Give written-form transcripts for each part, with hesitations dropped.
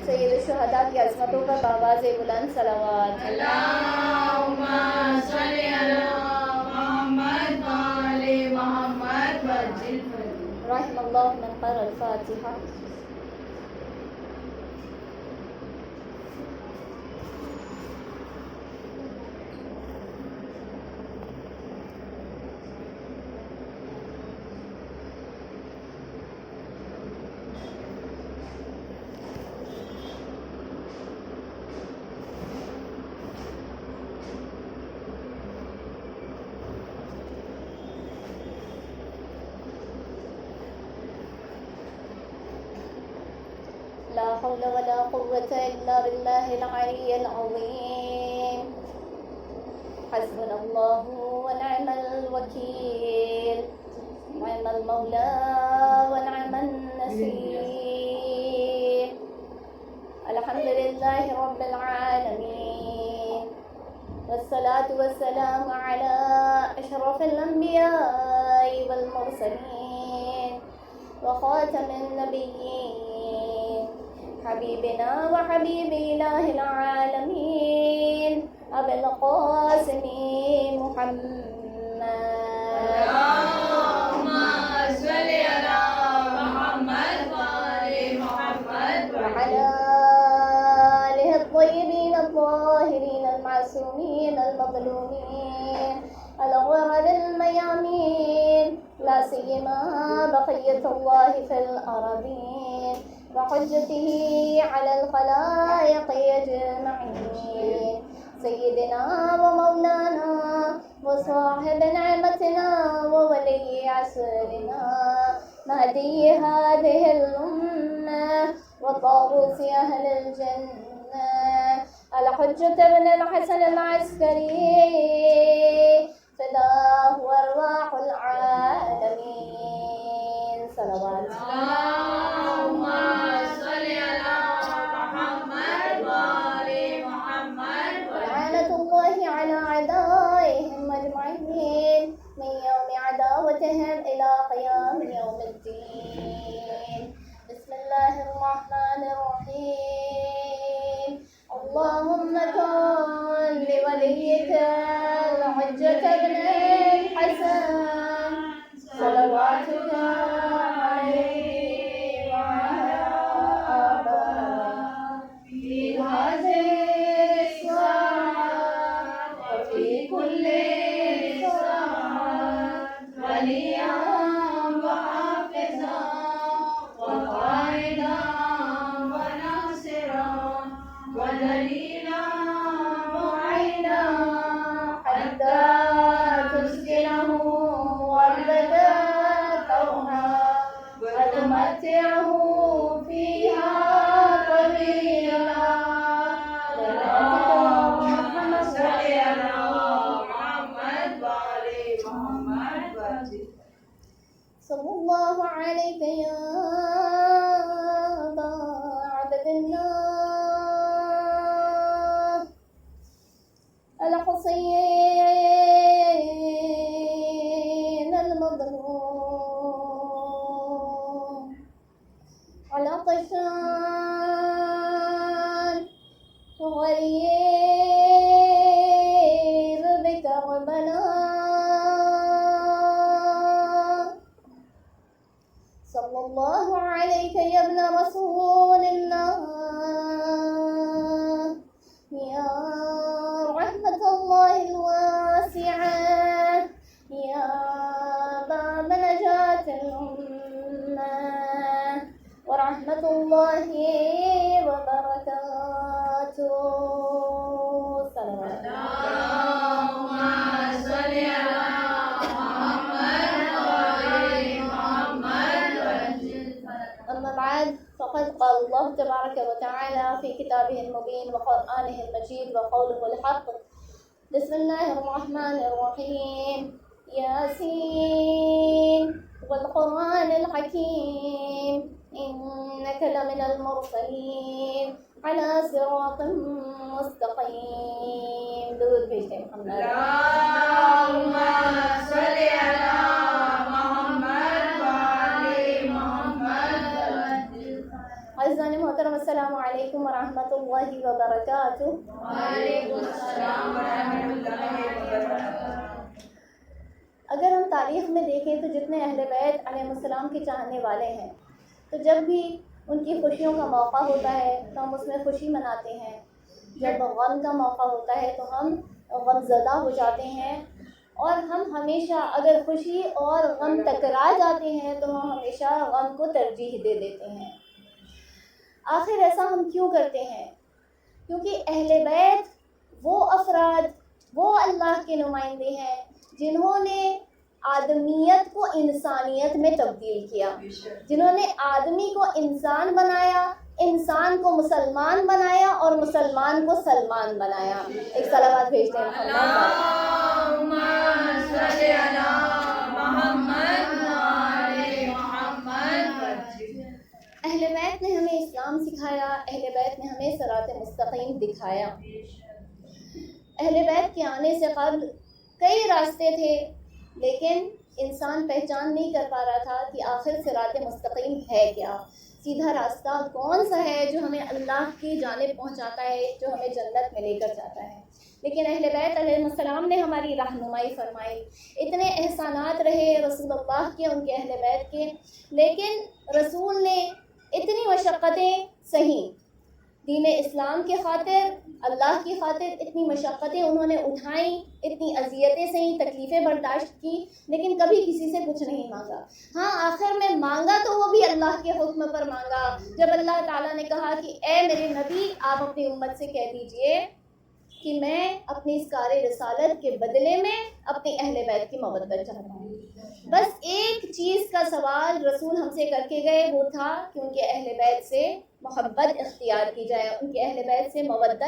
سید الشہداء کی عظمتوں پر بآواز بلند صلوات. اللہم صلی علی محمد وآل محمد وعجل فرجہ. رحم اللہ من قرأ الفاتحہ. لا حول ولا قوة إلا بالله العلي العظيم. حسبنا الله ونعم الوكيل، نعم المولى ونعم النصير. الحمد لله رب العالمين، والصلاة والسلام على أشرف الأنبياء والمرسلين وخاتم النبيين حبيبنا وحبيب إله العالمين أبي القاسم محمد. اللہم صلی علی محمد وآل محمد وعلى آله الطيبين الطاهرين المعصومين المظلومين الغرر الميامين، لا سيما بقية الله في الأرضين وحجته على الخلائق أجمعين. سيدنا ومولانا وصاحب نعمتنا وولي عصرنا مهدي هذه الأمة وطاووس أهل الجنة الحجة بن الحسن العسكري فداه أرواح العالمين. صلوات. اللہم صلی علی محمد وآل محمد ولعنة الله على أعدائهم أجمعين من يوم عداوتهم إلى قيام يوم الدين. بسم الله الرحمن الرحيم. اللهم كن لوليك الحجة بن الحسن صلواتك عليه وعلى آبائه في هذه الساعة وفي كل ساعة وليا وحافظا وقائدا وناصرا ودليلا معينا حتى تسكنه أرضك طوعا وتمتعه فيها طويلا. اللہم صلی علی محمد وآل محمد وعجل. صلى الله عليك يا أبا عبد الله الحسين المظلوم على طشان غريب بكربلاء. صلى الله عليك يا ابن رسول الله يا رحمة الله الواسعة يا باب نجاة الأمة ورحمة الله وبركاته. صلوات. اللہم صلی علی محمد وآل محمد وعجل فرجہ. أما بعد، فقد قال الله تبارك وتعالى في كتابه المبين وقرآنه المجيد وقوله الحق. بسم الله الرحمن الرحيم. ياسين والقرآن الحكيم إنك لمن المرسلين على صراط مستقيم. درود بھیجتے ہیں محمد. اللہم صلی علی محمد وآل محمد وعجل فرجہ. عزیزان محترم السلام علیکم ورحمۃ اللہ وبرکاتہ۔ وعلیکم السلام ورحمۃ اللہ وبرکاتہ۔ اگر ہم تاریخ میں دیکھیں تو جتنے اہل بیت علیہ السلام کے چاہنے والے ہیں، تو جب بھی ان کی خوشیوں کا موقع ہوتا ہے تو ہم اس میں خوشی مناتے ہیں، جب غم کا موقع ہوتا ہے تو ہم غم زدہ ہو جاتے ہیں، اور ہم ہمیشہ اگر خوشی اور غم ٹکرا جاتے ہیں تو ہم ہمیشہ غم کو ترجیح دے دیتے ہیں۔ آخر ایسا ہم کیوں کرتے ہیں؟ کیونکہ اہل بیت وہ افراد، وہ اللہ کے نمائندے ہیں جنہوں نے آدمیت کو انسانیت میں تبدیل کیا، جنہوں نے آدمی کو انسان بنایا، انسان کو مسلمان بنایا، اور مسلمان کو سلمان بنایا۔ ایک صلوات بھیجتے ہیں اللہم صلی علی محمد وعلی محمد۔ اہل بیت نے ہمیں اسلام سکھایا، اہل بیت نے ہمیں صراط مستقیم دکھایا۔ اہل بیت کے آنے سے قبل کئی راستے تھے، لیکن انسان پہچان نہیں کر پا رہا تھا کہ آخر صراط مستقیم ہے کیا، سیدھا راستہ کون سا ہے جو ہمیں اللہ کی جانب پہنچاتا ہے، جو ہمیں جنت میں لے کر جاتا ہے۔ لیکن اہل بیت علیہ السلام نے ہماری رہنمائی فرمائی، اتنے احسانات رہے رسول اللہ کے، ان کے اہل بیت کے، لیکن رسول نے اتنی مشقتیں سہیں، دین اسلام کے خاطر، اللہ کی خاطر اتنی مشقتیں انہوں نے اٹھائیں، اتنی اذیتیں سہیں، تکلیفیں برداشت کی، لیکن کبھی کسی سے کچھ نہیں مانگا۔ ہاں آخر میں مانگا تو وہ بھی اللہ کے حکم پر مانگا، جب اللہ تعالیٰ نے کہا کہ اے میرے نبی آپ اپنی امت سے کہہ دیجئے کہ میں اپنی اس کار رسالت کے بدلے میں اپنی اہل بیت کی مودت چاہتا ہوں۔ بس ایک چیز کا سوال رسول ہم سے کر کے گئے، وہ تھا کہ ان کے اہل بیت سے محبت اختیار کی جائے، ان کے اہل بیت سے مودت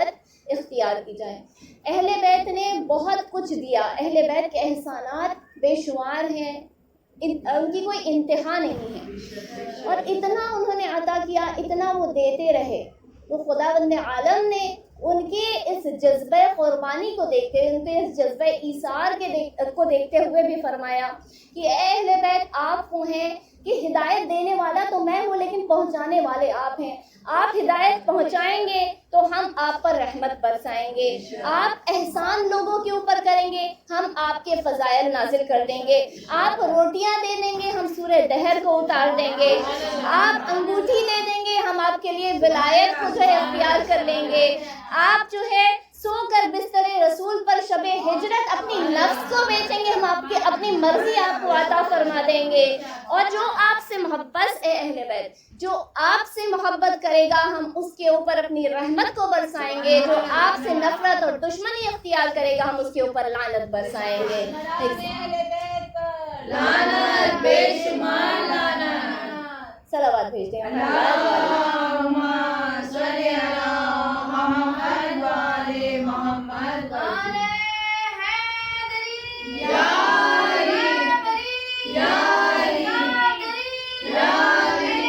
اختیار کی جائے۔ اہل بیت نے بہت کچھ دیا، اہل بیت کے احسانات بے شمار ہیں، ان کی کوئی انتہا نہیں ہے، اور اتنا انہوں نے عطا کیا، اتنا وہ دیتے رہے۔ وہ خداوند عالم نے ان کے اس جذبہ قربانی کو دیکھتے ہوئے، ان کے اس جذبہ ایثار کو دیکھتے ہوئے بھی فرمایا کہ اے اہل بیت آپ وہ ہیں کہ ہدایت دینے والا تو میں ہوں، لیکن پہنچانے والے آپ ہیں۔ آپ ہدایت پہنچائیں گے تو ہم آپ پر رحمت برسائیں گے، آپ احسان لوگوں کے اوپر کریں گے، ہم آپ کے فضائل نازل کر دیں گے، آپ روٹیاں دے دیں گے، ہم سورہ دہر کو اتار دیں گے، آپ انگوٹھی دے دیں گے، ہم آپ کے لیے ولایت کو جو ہے اختیار کر لیں گے، آپ جو ہے سو کر بستر رسول پر شب ہجرت اپنی نفس کو بیچیں گے، ہم آپ کی اپنی مرضی آپ کو عطا فرما دیں گے، اور جو آپ سے محبت، اے اہل بیت جو آپ سے محبت کرے گا ہم اس کے اوپر اپنی رحمت کو برسائیں گے، جو آپ سے نفرت اور دشمنی اختیار کرے گا ہم اس کے اوپر لعنت برسائیں گے۔ لعنت بے شمار لعنت۔ صلوات بھیجتے ہیں۔ اللہم صلی علی محمد وعلی محمد۔ یا علی یا علی یا علی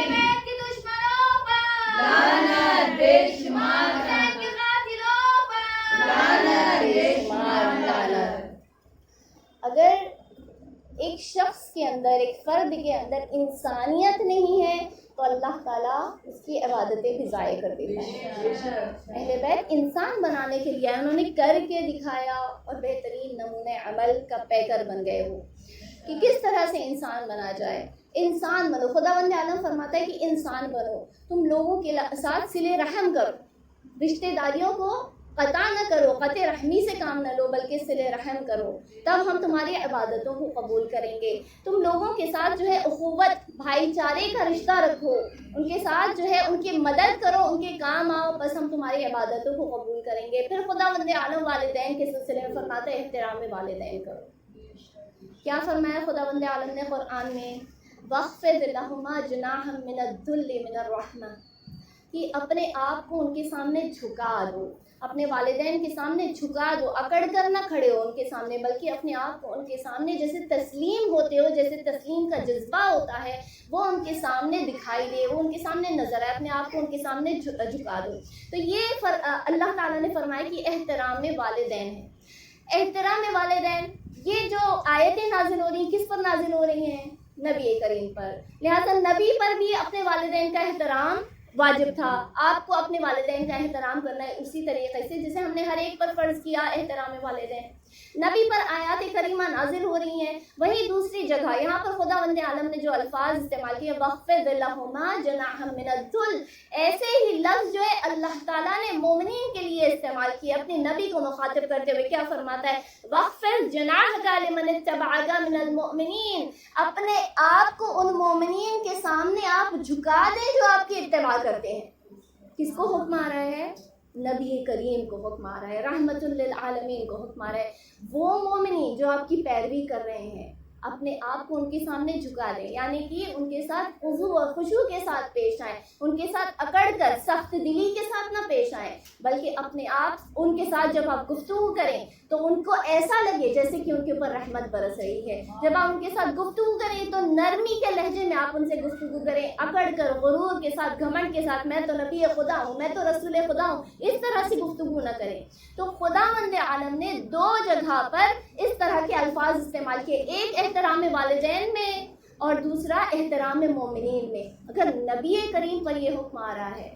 کے دشمنوں پر لعنت بے شمار لعنت کے قاتلوں پر لعنت بے شمار لعنت۔ اگر ایک شخص کے اندر، ایک فرد کے اندر انسانیت نہیں ہے تو اللہ تعالیٰ اس کی عبادتیں بھی ضائع کر دیتا ہے۔ اہل بیت انسان بنانے کے لیے انہوں نے کر کے دکھایا، اور بہترین نمونہ عمل کا پیکر بن گئے وہ کہ کس طرح سے انسان بنا جائے۔ انسان بنو، خداوند عالم فرماتا ہے کہ انسان بنو، تم لوگوں کے ساتھ صلہ رحم کرو، رشتہ داریوں کو قطع نہ کرو، قطع رحمی سے کام نہ لو بلکہ صلہ رحم کرو، تب ہم تمہاری عبادتوں کو قبول کریں گے۔ تم لوگوں کے ساتھ جو ہے اخوت، بھائی چارے کا رشتہ رکھو، ان کے ساتھ جو ہے ان کی مدد کرو، ان کے کام آؤ، بس ہم تمہاری عبادتوں کو قبول کریں گے۔ پھر خداوند عالم والدین کے سلسلے میں فرماتا ہے احترام والدین کرو۔ کیا فرمایا خداوند عالم نے قرآن میں؟ وَاخْفِضْ لَهُمَا جُنَاحًا مِنَ الذُّلِّ مِنَ الرَّحْمَةِ، کہ اپنے آپ کو ان کے سامنے جھکا دو، اپنے والدین کے سامنے جھکا دو، اکڑ کر نہ کھڑے ہو ان کے سامنے، بلکہ اپنے آپ کو ان کے سامنے جیسے تسلیم ہوتے ہو، جیسے تسلیم کا جذبہ ہوتا ہے وہ ان کے سامنے دکھائی دے، وہ ان کے سامنے نظر آئے، اپنے آپ کو ان کے سامنے جھکا دو۔ تو یہ اللہ تعالیٰ نے فرمایا کہ احترام والدین ہے۔ احترام والدین، یہ جو آیتیں نازل ہو رہی ہیں کس پر نازل ہو رہی ہیں؟ نبی کریم پر، لہٰذا نبی پر بھی اپنے والدین کا احترام واجب تھا. آپ کو اپنے والدین کا احترام کرنا ہے اسی طریقے سے جسے ہم نے ہر ایک پر فرض کیا احترام والدین. نبی پر آیات کریمہ نازل ہو رہی ہیں. وہیں دوسری جگہ یہاں پر خداوند عالم نے جو الفاظ استعمال کیے وَخْفِضْ لَهُمَا جَنَاحَ مِنَ الذُّلِّ، ایسے ہی لفظ جو ہے اللہ تعالیٰ نے مومنین کے لیے استعمال کیے. اپنے نبی کو مخاطب کرتے ہوئے کیا فرماتا ہے؟ وَخْفِضْ جَنَاحَكَ لِمَنِ اتَّبَعَكَ مِنَ الْمُؤْمِنِينَ، اپنے آپ کو ان مومنین کے سامنے آپ جھکا دیں جو آپ کی اتباع کرتے ہیں. کس کو حکم آ رہا ہے؟ نبی کریم کو حکم آ رہا ہے، رحمت للعالمین کو حکم آ رہا ہے. وہ مومنین جو آپ کی پیروی کر رہے ہیں اپنے آپ کو ان کے سامنے جھکا دیں، یعنی کہ ان کے ساتھ خضوع اور خشوع کے ساتھ پیش آئیں، ان کے ساتھ اکڑ کر سخت دلی کے ساتھ نہ پیش آئیں، بلکہ اپنے آپ ان کے ساتھ جب آپ گفتگو کریں تو ان کو ایسا لگے جیسے کہ ان کے اوپر رحمت برس رہی ہے. جب آپ ان کے ساتھ گفتگو کریں تو نرمی کے لہجے میں آپ ان سے گفتگو کریں، اکڑ کر غرور کے ساتھ گھمنڈ کے ساتھ میں تو نبی خدا ہوں، میں تو رسول خدا ہوں، اس طرح سے گفتگو نہ کریں. تو خداوند عالم نے دو جگہ پر اس طرح کے الفاظ استعمال کیے، ایک احترام والدین میں اور دوسرا احترام مومنین میں. اگر نبی کریم پر یہ حکم آ رہا ہے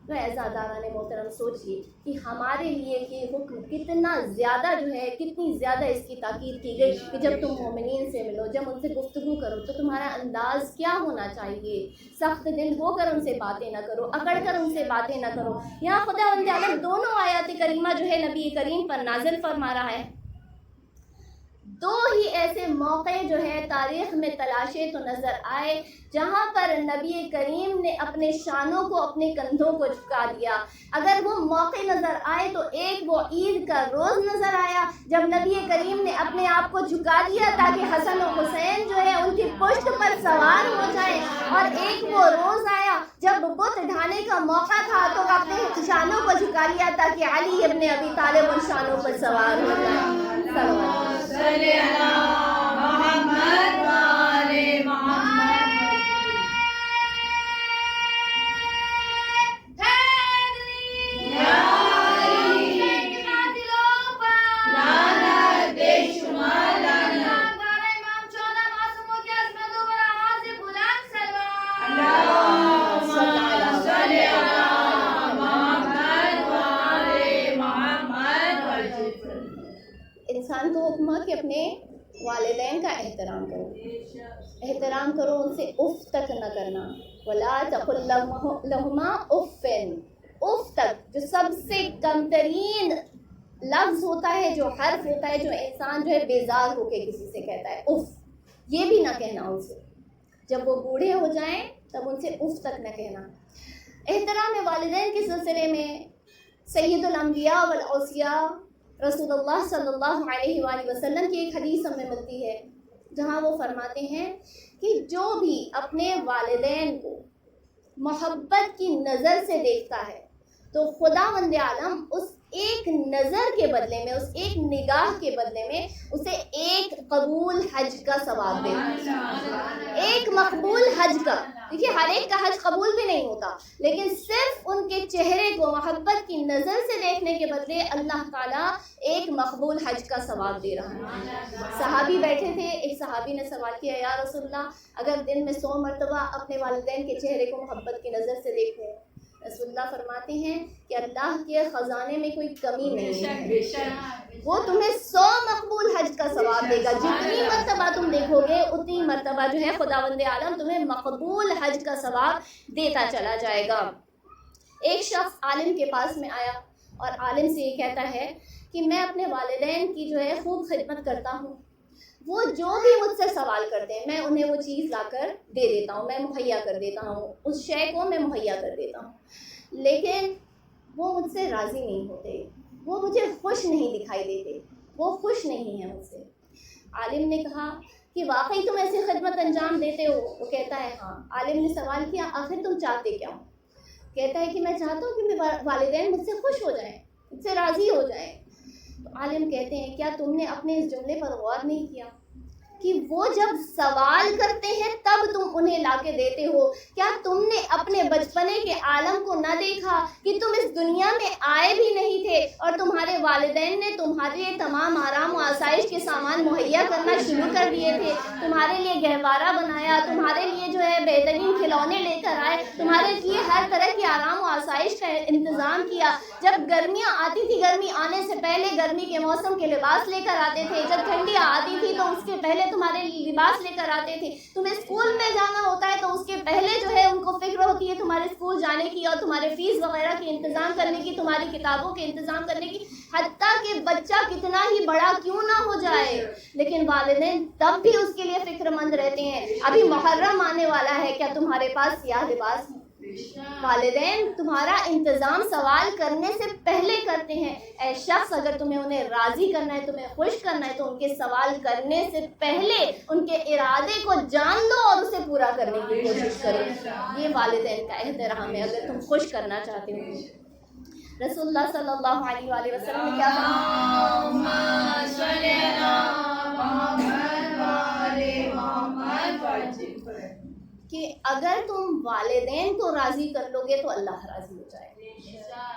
تو عزاداران محترم سوچیے کہ ہمارے لیے یہ حکم کتنا زیادہ جو ہے، کتنی زیادہ اس کی تاکید کی گئی کہ جب تم مومنین سے ملو، جب ان سے گفتگو کرو تو تمہارا انداز کیا ہونا چاہیے؟ سخت دل ہو کر ان سے باتیں نہ کرو، اکڑ کر ان سے باتیں نہ کرو. یہاں خداوند عالم دونوں آیات کریمہ جو ہے نبی کریم پر نازل فرما رہا ہے. دو ہی ایسے موقع جو ہے تاریخ میں تلاشے تو نظر آئے جہاں پر نبی کریم نے اپنے شانوں کو اپنے کندھوں کو جھکا دیا. اگر وہ موقع نظر آئے تو ایک وہ عید کا روز نظر آیا جب نبی کریم نے اپنے آپ کو جھکا دیا تاکہ حسن و حسین جو ہے ان کی پشت پر سوار ہو جائے، اور ایک وہ روز آیا جب بت ڈھانے کا موقع تھا تو اپنے شانوں کو جھکا لیا تاکہ علی ابن ابی طالب ان شانوں پر سوار ہو جائے. صلی اللہ محمد وآل محمد. یا علی کے قاتلوں پر لعنت بے شمار لعنت. ہمارے امام 14 معصوموں کی عظمتوں پر آواز بلند سلوات. اللہم صلی علی محمد وآل محمد. انسان کو حکم ہے کہ اپنے والدین کا احترام کرو، احترام کرو، ان سے اف تک نہ کرنا. ولا تقل لهما اف، اف تک جو سب سے کم ترین لفظ ہوتا ہے، جو حرف ہوتا ہے، جو انسان جو ہے بیزار ہو کے کسی سے کہتا ہے اف، یہ بھی نہ کہنا ان سے. جب وہ بوڑھے ہو جائیں تب ان سے اف تک نہ کہنا. احترام والدین کے سلسلے میں سید الانبیاء والاوصیاء رسول اللہ صلی اللہ علیہ وآلہ وسلم کی ایک حدیث ہمیں ملتی ہے جہاں وہ فرماتے ہیں کہ جو بھی اپنے والدین کو محبت کی نظر سے دیکھتا ہے تو خداوند عالم اس ایک نظر کے بدلے میں، اس ایک نگاہ کے بدلے میں اسے ایک قبول حج کا ثواب دیتا ہے. ایک مقبول حج کا. دیکھیے ہر ایک کا حج قبول بھی نہیں ہوتا، لیکن صرف ان کے چہرے کو محبت کی نظر سے دیکھنے کے بدلے اللہ تعالیٰ ایک مقبول حج کا ثواب دے رہا ہے. صحابی بیٹھے تھے، ایک صحابی نے سوال کیا یا رسول اللہ اگر دن میں 100 مرتبہ اپنے والدین کے چہرے کو محبت کی نظر سے دیکھوں، رسول اللہ فرماتے ہیں کہ اللہ کے خزانے میں کوئی کمی نہیں ہے، وہ تمہیں 100 مقبول حج کا ثواب دے گا. جتنی مرتبہ تم دیکھو گے اتنی مرتبہ جو ہے خداوند عالم تمہیں مقبول حج کا ثواب دیتا چلا جائے گا. ایک شخص عالم کے پاس میں آیا اور عالم سے یہ کہتا ہے کہ میں اپنے والدین کی جو ہے خوب خدمت کرتا ہوں، وہ جو بھی مجھ سے سوال کرتے ہیں میں انہیں وہ چیز لا کر دے دیتا ہوں، میں مہیا کر دیتا ہوں، اس شے کو میں مہیا کر دیتا ہوں، لیکن وہ مجھ سے راضی نہیں ہوتے، وہ مجھے خوش نہیں دکھائی دیتے، وہ خوش نہیں ہیں مجھ سے. عالم نے کہا کہ واقعی تم ایسی خدمت انجام دیتے ہو؟ وہ کہتا ہے ہاں. عالم نے سوال کیا آخر تم چاہتے کیا ہو؟ کہتا ہے کہ میں چاہتا ہوں کہ میرے والدین مجھ سے خوش ہو جائیں، مجھ سے راضی ہو جائیں. تو عالم کہتے ہیں کیا تم نے اپنے اس جملے پر غور نہیں کیا کہ وہ جب سوال کرتے ہیں تب تم انہیں لا کے دیتے ہو. کیا تم نے اپنے بچپنے کے عالم کو نہ دیکھا کہ تم اس دنیا میں آئے بھی نہیں تھے اور تمہارے والدین نے تمہارے لیے تمام آرام و آسائش کے سامان مہیا کرنا شروع کر دیے تھے, تمہارے لیے گہوارہ بنایا, تمہارے لیے جو ہے بہترین کھلونے لے کر آئے, تمہارے لیے ہر طرح کی آرام و آسائش کا انتظام کیا. جب گرمیاں آتی تھی گرمی آنے سے پہلے گرمی کے موسم کے لباس لے کر آتے تھے, جب ٹھنڈیاں آتی تھی تو اس کے پہلے تمہارے لباس لے کر آتے تھے, تمہیں اسکول میں جانا ہوتا ہے تو اس کے پہلے جو ہے ان کو فکر ہوتی ہے تمہارے اسکول جانے کی اور تمہارے فیس وغیرہ کے انتظام کرنے کی, تمہاری کتابوں کے انتظام کرنے کی, حتیٰ کہ بچہ کتنا ہی بڑا کیوں نہ ہو جائے لیکن والدین تب بھی اس کے لیے فکر مند رہتے ہیں. ابھی محرم آنے والا ہے, کیا تمہارے پاس سیاہ لباس ہے؟ والدین تمہارا انتظام سوال کرنے سے پہلے کرتے ہیں. اے شخص, اگر تمہیں انہیں راضی کرنا ہے, تمہیں خوش کرنا ہے تو ان کے سوال کرنے سے پہلے ان کے ارادے کو جان لو اور اسے پورا کرنے کی کوشش کرو. یہ والدین کا احترام ہے اگر تم خوش کرنا چاہتے ہو. رسول اللہ صلی اللہ علیہ وآلہ وسلم نے کیا کہ اگر تم والدین کو راضی کر لو گے تو اللہ راضی ہو جائے گا.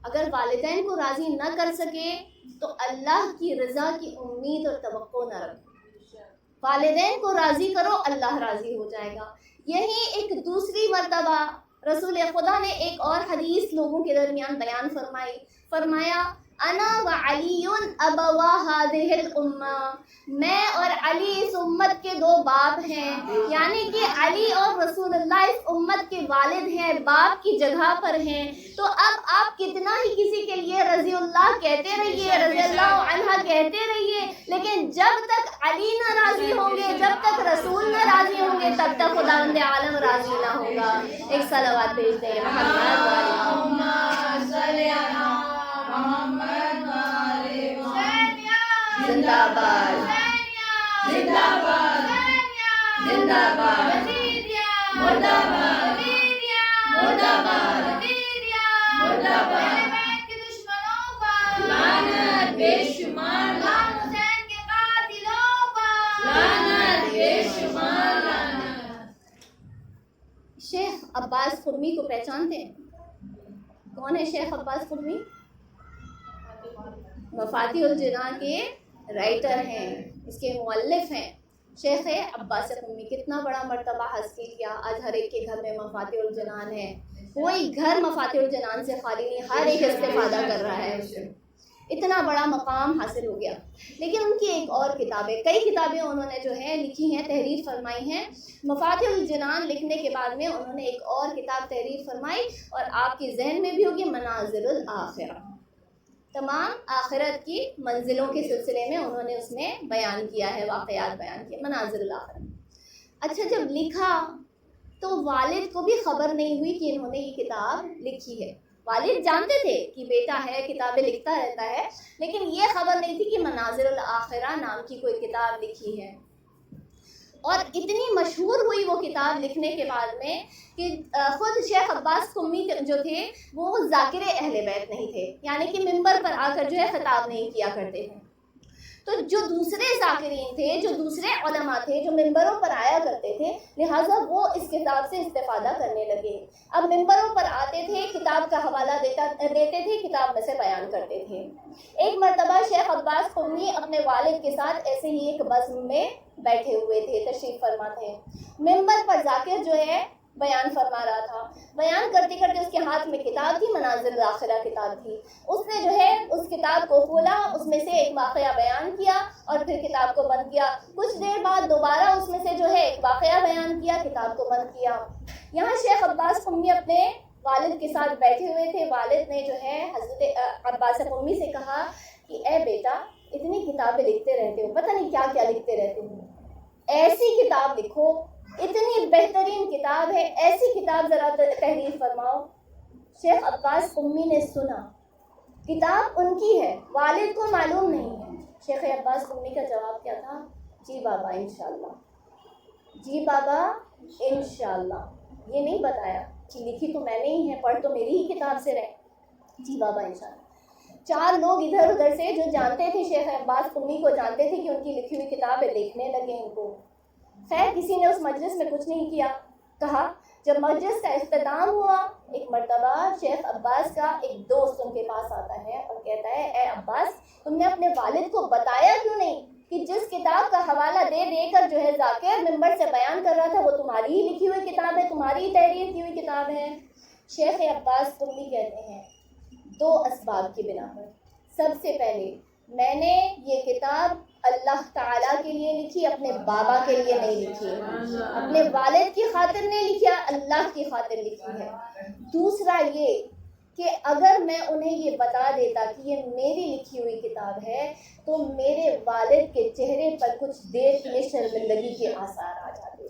اگر والدین کو راضی نہ کر سکے تو اللہ کی رضا کی امید اور توقع نہ رکھو. والدین کو راضی کرو, اللہ راضی ہو جائے گا. یہی ایک دوسری مرتبہ رسول خدا نے ایک اور حدیث لوگوں کے درمیان بیان فرمایا انا وعلی ابوا هذه الامہ, میں اور علی اس امت کے دو باپ ہیں, یعنی کہ علی اور رسول اللہ اس امت کے والد ہیں, باپ کی جگہ پر ہیں. تو اب آپ کتنا ہی کسی کے لیے رضی اللہ کہتے رہیے, رضی اللہ عنہ کہتے رہیے, لیکن جب تک علی نہ راضی ہوں گے, جب تک رسول نہ راضی ہوں گے, تب تک خداوند عالم راضی نہ ہوگا. ایک صلوات بھیجتے ہیں زندہ باد, زندہ باد, زندہ باد, مردہ باد, مردہ باد, مردہ باد. لعنت بے شمار حسین کے قاتلوں پر, لعنت بے شمار لعنت. شیخ عباس قمی کو پہچانتے ہیں؟ کون ہے شیخ عباس قمی؟ مفاتیح الجنان کے رائٹر ہیں, اس کے مؤلف ہیں. شیخ عباس قمی کتنا بڑا مرتبہ حاصل کیا. آج ہر ایک کے گھر میں مفاتیح الجنان ہے, کوئی گھر مفاتیح الجنان سے خالی نہیں, ہر ایک استفادہ کر رہا ہے اس سے. اتنا بڑا مقام حاصل ہو گیا. لیکن ان کی ایک اور کتابیں, کئی کتابیں انہوں نے جو ہے لکھی ہیں, تحریر فرمائی ہیں. مفاتیح الجنان لکھنے کے بعد میں انہوں نے ایک اور کتاب تحریر فرمائی اور آپ کے ذہن میں بھی ہوگی, منازل الآخرہ. تمام آخرت کی منزلوں کے سلسلے میں انہوں نے اس میں بیان کیا ہے, واقعات بیان کیے, منازل الآخرہ. اچھا, جب لکھا تو والد کو بھی خبر نہیں ہوئی کہ انہوں نے یہ کتاب لکھی ہے. والد جانتے تھے کہ بیٹا ہے, کتابیں لکھتا رہتا ہے, لیکن یہ خبر نہیں تھی کہ منازل الآخرہ نام کی کوئی کتاب لکھی ہے. اور اتنی مشہور ہوئی وہ کتاب لکھنے کے بعد میں کہ خود شیخ عباس قمی جو تھے وہ ذاکر اہل بیت نہیں تھے, یعنی کہ ممبر پر آ کر جو ہے خطاب نہیں کیا کرتے تھے. تو جو دوسرے ذاکرین تھے, جو دوسرے علماء تھے, جو ممبروں پر آیا کرتے تھے, لہٰذا وہ اس کتاب سے استفادہ کرنے لگے. اب ممبروں پر آتے تھے, کتاب کا حوالہ دیتے تھے, کتاب میں سے بیان کرتے تھے. ایک مرتبہ شیخ عباس قمی اپنے والد کے ساتھ ایسے ہی ایک بزم میں بیٹھے ہوئے تھے, تشریف فرما تھے. ممبر پر ذاکر جو ہے بیان فرما رہا تھا. بیان کرتے کرتے اس کے ہاتھ میں کتاب تھی, منازل الآخرہ کتاب تھی. اس نے جو ہے اس کتاب کو کھولا, اس میں سے ایک واقعہ بیان کیا اور پھر کتاب کو بند کیا. کچھ دیر بعد دوبارہ اس میں سے جو ہے ایک واقعہ بیان کیا, کتاب کو بند کیا. یہاں شیخ عباس قمی اپنے والد کے ساتھ بیٹھے ہوئے تھے. والد نے جو ہے حضرت عباس قمی سے کہا کہ اے بیٹا, اتنی کتابیں لکھتے رہتے ہو, پتہ نہیں کیا کیا لکھتے رہتے ہو, ایسی کتاب لکھو, اتنی بہترین کتاب ہے, ایسی کتاب ذرا تحریر فرماؤ. شیخ عباس قمی نے سنا, کتاب ان کی ہے, والد کو معلوم نہیں ہے. شیخ عباس قمی کا جواب کیا تھا؟ جی بابا انشاءاللہ, جی بابا انشاءاللہ. یہ نہیں بتایا کہ لکھی تو میں نے ہی ہے, پڑھ تو میری ہی کتاب سے رہے. جی بابا انشاءاللہ. 4 لوگ ادھر ادھر سے جو جانتے تھے شیخ عباس قمی کو، جانتے تھے کہ ان کی لکھی ہوئی کتابیں دیکھنے لگے ان کو. خیر کسی نے اس مجلس میں کچھ نہیں کہا. جب مجلس کا اختتام ہوا، ایک مرتبہ شیخ عباس کا ایک دوست ان کے پاس آتا ہے اور کہتا ہے اے عباس، تم نے اپنے والد کو بتایا کیوں نہیں کہ جس کتاب کا حوالہ دے دے کر جو ہے ذاکر ممبر سے بیان کر رہا تھا وہ تمہاری ہی لکھی ہوئی کتاب ہے، تمہاری ہی تحریر کی ہوئی کتاب ہے. شیخ عباس قمی کہتے ہیں 2 اسباب کی بنا پر. سب سے پہلے میں نے یہ کتاب اللہ تعالیٰ کے لیے لکھی، اپنے بابا کے لیے نہیں لکھی، اپنے والد کی خاطر نہیں لکھی، اللہ کی خاطر لکھی ہے. دوسرا یہ کہ اگر میں انہیں یہ بتا دیتا کہ یہ میری لکھی ہوئی کتاب ہے تو میرے والد کے چہرے پر کچھ دیر کے لیے شرمندگی کے آثار آ جاتے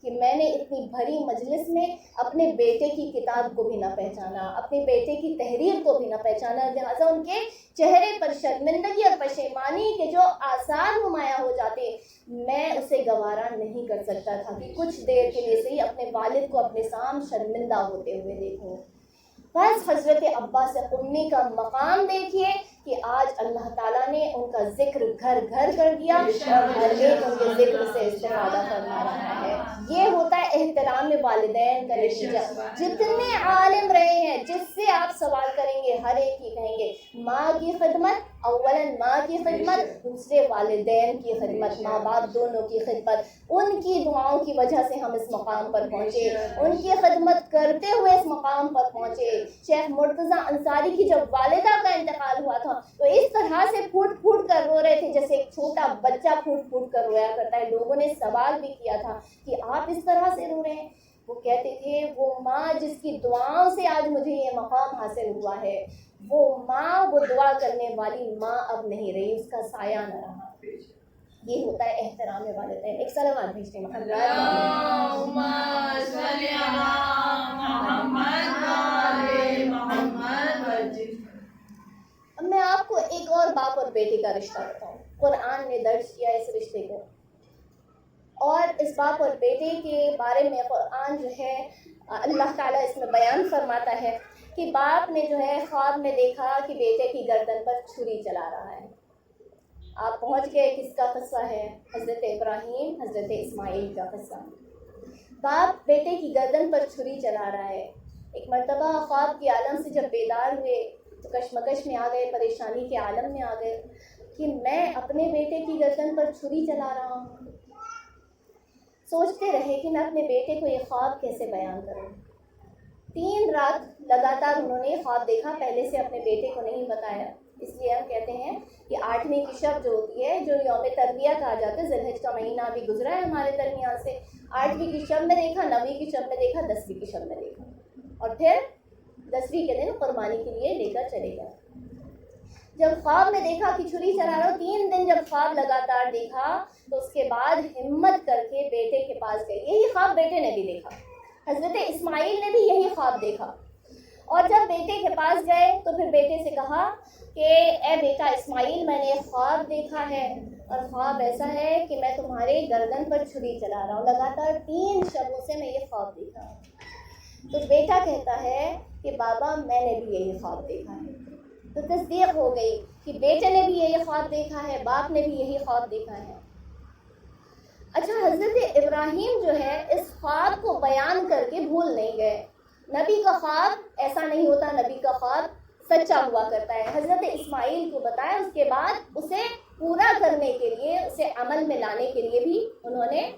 کہ میں نے اتنی بھری مجلس میں اپنے بیٹے کی کتاب کو بھی نہ پہچانا، اپنے بیٹے کی تحریر کو بھی نہ پہچانا، لہٰذا ان کے چہرے پر شرمندگی اور پشیمانی کے جو آثار نمایاں ہو جاتے میں اسے گوارا نہیں کر سکتا تھا کہ کچھ دیر کے لیے صحیح اپنے والد کو اپنے سامنے شرمندہ ہوتے ہوئے دیکھوں. بس حضرت عباس قمی کا مقام دیکھیے کہ آج اللہ تعالیٰ نے ان کا ذکر گھر گھر کر دیا اور ہر ایک ان کے ذکر سے استفادہ فرما رہا ہے. یہ ہوتا ہے احترام والدین کا نتیجہ. جتنے عالم رہے ہیں جس سے آپ سوال کریں گے ہر ایک ہی کہیں گے ماں کی خدمت، اولاً ماں کی خدمت، دوسرے والدین کی خدمت، ماں باپ دونوں کی خدمت. ان کی دعاؤں کی وجہ سے ہم اس مقام پر پہنچے، ان کی خدمت کرتے ہوئے اس مقام پر پہنچے. شیخ مرتضیٰ انصاری کی جب والدہ کا انتقال ہوا تھا تو اس طرح سے پھوٹ پھوٹ کر رو رہے تھے جیسے ایک چھوٹا بچہ پھوٹ پھوٹ کر رویا کرتا ہے. لوگوں نے سوال بھی کیا تھا کہ آپ اس طرح سے رو رہے ہیں. وہ کہتے تھے وہ ماں جس کی دعاؤں سے آج مجھے یہ مقام حاصل ہوا ہے، وہ ماں، وہ دعا کرنے والی ماں اب نہیں رہی، اس کا سایہ نہ رہا. یہ ہوتا ہے احترام والدین. ایک صلوات بھیجتے ہیں اب میں آپ کو ایک اور باپ اور بیٹے کا رشتہ بتاؤں. قرآن نے درج کیا اس رشتے کو، اور اس باپ اور بیٹے کے بارے میں قرآن جو ہے اللہ تعالیٰ اس میں بیان فرماتا ہے کہ باپ نے جو ہے خواب میں دیکھا کہ بیٹے کی گردن پر چھری چلا رہا ہے. آپ پہنچ گئے کس کا قصہ ہے؟ حضرت ابراہیم حضرت اسماعیل کا قصہ. باپ بیٹے کی گردن پر چھری چلا رہا ہے. ایک مرتبہ خواب کے عالم سے جب بیدار ہوئے تو کشمکش میں آ گئے، پریشانی کے عالم میں آ گئے کہ میں اپنے بیٹے کی گردن پر چھری چلا رہا ہوں. سوچتے رہے کہ میں اپنے بیٹے کو یہ خواب کیسے بیان کروں. 3 رات لگاتار انہوں نے خواب دیکھا، پہلے سے اپنے بیٹے کو نہیں بتایا. اس لیے ہم کہتے ہیں کہ 8ویں کی شب جو ہوتی ہے، جو یوم تربیہ کہا جاتا ہے، ذی الحج کا مہینہ بھی گزرا ہے ہمارے درمیان سے. 8ویں کی شب میں دیکھا، 9ویں کی شب میں دیکھا، 10ویں کی شب میں دیکھا، اور پھر 10ویں کے دن قربانی کے لیے لے کر چلے گئے. جب خواب میں دیکھا کہ چھری چلا رہا ہو، 3 دن جب خواب لگاتار دیکھا تو اس کے بعد ہمت کر کے بیٹے کے پاس گئے. یہی خواب بیٹے نے بھی دیکھا، حضرت اسماعیل نے بھی یہی خواب دیکھا. اور جب بیٹے کے پاس گئے تو پھر بیٹے سے کہا کہ اے بیٹا اسماعیل، میں نے ایک خواب دیکھا ہے، اور خواب ایسا ہے کہ میں تمہارے گردن پر چھری چلا رہا ہوں. لگاتار 3 شبوں سے میں یہ خواب دیکھا. تو بیٹا کہتا ہے کہ بابا میں نے بھی یہی خواب دیکھا ہے. تو تصدیق ہو گئی کہ بیٹے نے بھی یہی خواب دیکھا ہے، باپ نے بھی یہی خواب دیکھا ہے. اچھا، حضرت ابراہیم جو ہے اس خواب کو بیان کر کے بھول نہیں گئے. نبی کا خواب ایسا نہیں ہوتا، نبی کا خواب سچا ہوا کرتا ہے. حضرت اسماعیل کو بتایا، اس کے بعد اسے پورا کرنے کے لیے، اسے عمل میں لانے کے لیے بھی انہوں نے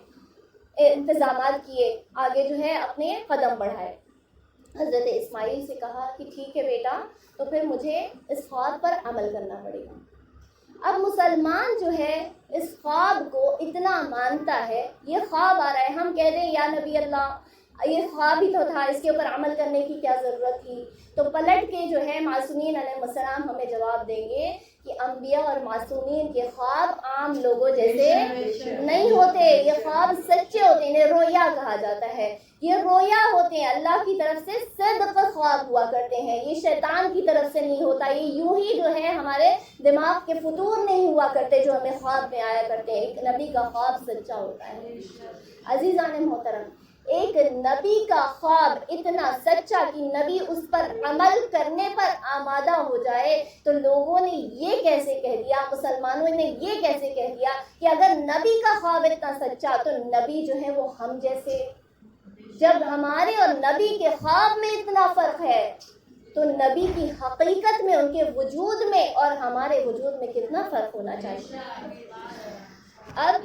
انتظامات کیے، آگے جو ہے اپنے قدم بڑھائے. حضرت اسماعیل سے کہا کہ ٹھیک ہے بیٹا، تو پھر مجھے اس خواب پر عمل کرنا پڑے گا. اب مسلمان جو ہے اس خواب کو اتنا مانتا ہے، یہ خواب آ رہا ہے، ہم کہہ دیں یا نبی اللہ یہ خواب ہی تو تھا، اس کے اوپر عمل کرنے کی کیا ضرورت تھی. تو پلٹ کے جو ہے معصومین علیہ السلام ہمیں جواب دیں گے کہ انبیاء اور معصومین کے خواب عام لوگوں جیسے نہیں ہوتے، یہ خواب سچے ہوتے ہیں. انہیں رویا کہا جاتا ہے. یہ رویا ہوتے ہیں، اللہ کی طرف سے صدق خواب ہوا کرتے ہیں. یہ شیطان کی طرف سے نہیں ہوتا، یہ یوں ہی جو ہے ہمارے دماغ کے فطور نہیں ہوا کرتے جو ہمیں خواب میں آیا کرتے ہیں. ایک نبی کا خواب سچا ہوتا ہے. عزیزان محترم، ایک نبی کا خواب اتنا سچا کہ نبی اس پر عمل کرنے پر آمادہ ہو جائے، تو لوگوں نے یہ کیسے کہہ دیا، مسلمانوں نے یہ کیسے کہہ دیا کہ اگر نبی کا خواب اتنا سچا تو نبی جو ہے وہ ہم جیسے؟ جب ہمارے اور نبی کے خواب میں اتنا فرق ہے تو نبی کی حقیقت میں، ان کے وجود میں اور ہمارے وجود میں کتنا فرق ہونا چاہیے۔ اب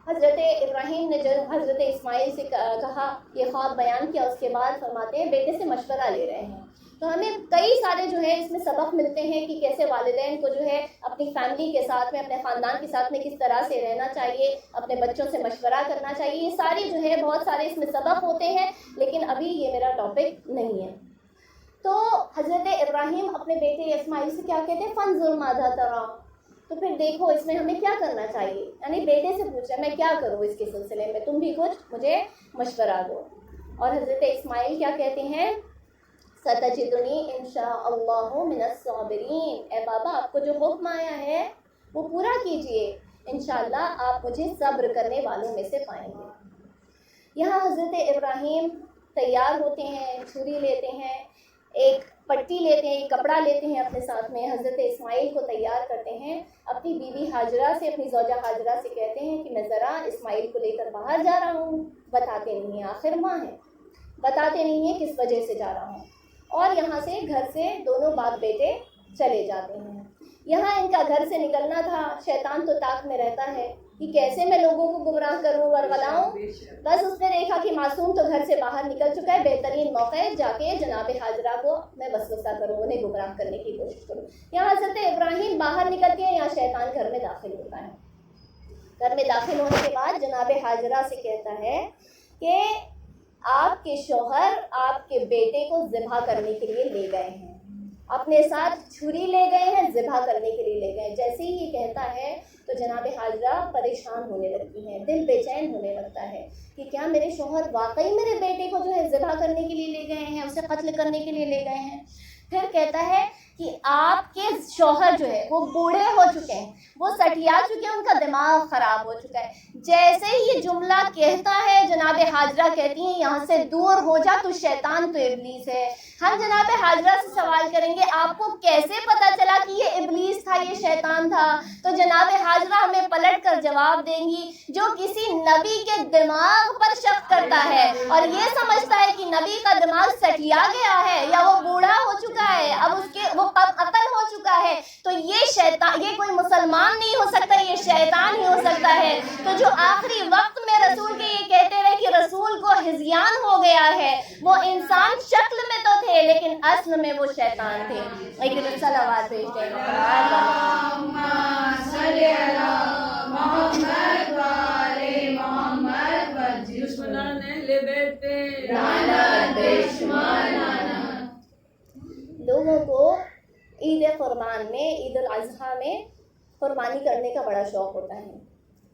حضرت ابراہیم نے جب حضرت اسماعیل سے کہا، یہ خواب بیان کیا، اس کے بعد فرماتے ہیں بیٹے سے مشورہ لے رہے ہیں۔ تو ہمیں کئی سارے جو ہے اس میں سبق ملتے ہیں کہ کیسے والدین کو جو ہے اپنی فیملی کے ساتھ میں، اپنے خاندان کے ساتھ میں کس طرح سے رہنا چاہیے، اپنے بچوں سے مشورہ کرنا چاہیے۔ یہ ساری جو ہے بہت سارے اس میں سبق ہوتے ہیں، لیکن ابھی یہ میرا ٹاپک نہیں ہے۔ تو حضرت ابراہیم اپنے بیٹے اسماعیل سے کیا کہتے ہیں، فانظر ماذا تری، تو پھر دیکھو اس میں ہمیں کیا کرنا چاہیے، یعنی بیٹے سے پوچھا میں کیا کروں اس کے سلسلے میں، تم بھی کچھ مجھے مشورہ دو۔ اور حضرت اسماعیل کیا کہتے ہیں، ستجدنی انشاء اللہ من الصابرین، اے بابا آپ کو جو حکم آیا ہے وہ پورا کیجئے، انشاءاللہ آپ مجھے صبر کرنے والوں میں سے پائیں گے۔ یہاں حضرت ابراہیم تیار ہوتے ہیں، چھری لیتے ہیں، ایک پٹی لیتے ہیں، ایک کپڑا لیتے ہیں اپنے ساتھ میں، حضرت اسماعیل کو تیار کرتے ہیں، اپنی بیوی ہاجرہ سے، اپنی زوجہ ہاجرہ سے کہتے ہیں کہ میں ذرا اسماعیل کو لے کر باہر جا رہا ہوں، بتاتے نہیں ہیں، آخر ماں ہے، بتاتے نہیں ہیں کس وجہ سے جا رہا ہوں، اور یہاں سے گھر سے دونوں باپ بیٹے چلے جاتے ہیں۔ یہاں ان کا گھر سے نکلنا تھا، شیطان تو طاق میں رہتا ہے کہ کیسے میں لوگوں کو گمراہ کروں، ورغلاؤں، بس اس نے دیکھا کہ معصوم تو گھر سے باہر نکل چکا ہے، بہترین موقع ہے جا کے جناب حاجرہ کو میں وسوسہ کروں، انہیں گمراہ کرنے کی کوشش کروں۔ یہاں حضرت ابراہیم باہر نکلتے ہیں، یہاں شیطان گھر میں داخل ہوتا ہے۔ گھر میں داخل ہونے کے بعد جناب حاجرہ سے کہتا ہے کہ آپ کے شوہر آپ کے بیٹے کو ذبح کرنے کے لیے لے گئے ہیں، اپنے ساتھ چھری لے گئے ہیں، ذبح کرنے کے لیے لے گئے ہیں۔ جیسے ہی یہ کہتا ہے تو جناب حاجرہ پریشان ہونے لگتی ہیں، دل بے چین ہونے لگتا ہے کہ کیا میرے شوہر واقعی میرے بیٹے کو جو ہے ذبح کرنے کے لیے لے گئے ہیں، اسے قتل کرنے کے لیے لے گئے ہیں؟ پھر کہتا ہے کہ آپ کے شوہر جو ہے وہ بوڑھے ہو چکے ہیں، وہ سٹیا چکے ہیں، ان کا دماغ خراب ہو چکا ہے۔ جیسے ہی یہ جملہ کہتا ہے جناب حاجرہ کہتی ہیں یہاں سے دور ہو جا، تو شیطان تو ابلیس ہے۔ ہم جناب حاجرہ سے سوال کریں گے آپ کو کیسے پتا چلا کہ یہ ابلیس تھا، یہ شیطان تھا؟ تو جناب حاجرہ ہمیں پلٹ کر جواب دیں گی، جو کسی نبی کے دماغ پر شک کرتا ہے اور یہ سمجھتا ہے کہ نبی کا دماغ سٹیا گیا ہے یا وہ بوڑھا ہو چکا ہے، اب اس کے وہ قتل ہو چکا ہے، تو یہ شیطان، یہ کوئی مسلمان نہیں ہو سکتا، یہ شیطان ہی ہو سکتا ہے۔ تو جو آخری وقت میں رسول کے یہ کہتے رہے کہ رسول کو ہذیان ہو گیا ہے، وہ انسان شکل میں تو تھے لیکن اصل میں وہ شیطان تھے۔ ایک صلوات بھیجتے ہیں، اللہم صلی علی محمد و آل محمد دشمنان اہل بیت پہ لعنت، دشمن لوگوں کو عید قربان میں، عید الاضحیٰ میں قربانی کرنے کا بڑا شوق ہوتا ہے۔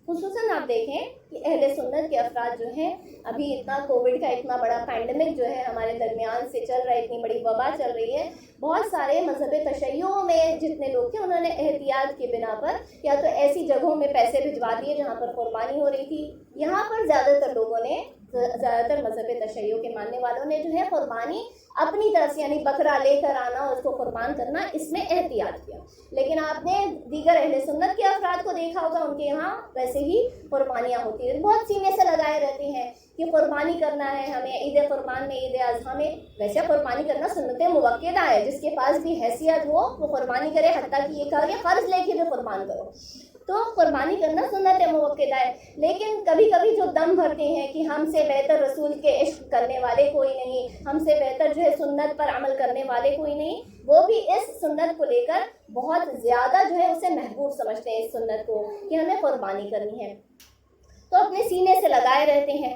خصوصاً آپ دیکھیں کہ اہل سنت کے افراد جو ہیں، ابھی اتنا کووڈ کا اتنا بڑا پینڈمک جو ہے ہمارے درمیان سے چل رہا ہے، اتنی بڑی وبا چل رہی ہے، بہت سارے مذہب تشیعوں میں جتنے لوگ تھے انہوں نے احتیاط کے بنا پر یا تو ایسی جگہوں میں پیسے بھجوا دیے جہاں پر قربانی ہو رہی تھی۔ یہاں پر زیادہ تر لوگوں نے، زیادہ تر مذہب تشیع کے ماننے والوں نے جو ہے قربانی اپنی طرف سے، یعنی بکرا لے کر آنا، اس کو قربان کرنا، اس میں احتیاط کیا۔ لیکن آپ نے دیگر اہل سنت کے افراد کو دیکھا ہوگا، ان کے یہاں ویسے ہی قربانیاں ہوتی ہیں، بہت سینے سے لگائے رہتے ہیں کہ قربانی کرنا ہے ہمیں عید قربان میں، عید اضحیٰ میں۔ ویسے قربانی کرنا سنت موقدہ ہے، جس کے پاس بھی حیثیت ہو وہ قربانی کرے، حتیٰ کہ یہ کہا کہ قرض لے کے بھی قربان کرو، تو قربانی کرنا سنت موقدہ ہے۔ لیکن کبھی کبھی جو دم بھرتے ہیں کہ ہم سے بہتر رسول کے عشق کرنے والے کوئی نہیں، ہم سے بہتر جو ہے سنت پر عمل کرنے والے کوئی نہیں، وہ بھی اس سنت کو لے کر بہت زیادہ جو ہے اسے محبوب سمجھتے ہیں، اس سنت کو کہ ہمیں قربانی کرنی ہے، تو اپنے سینے سے لگائے رہتے ہیں۔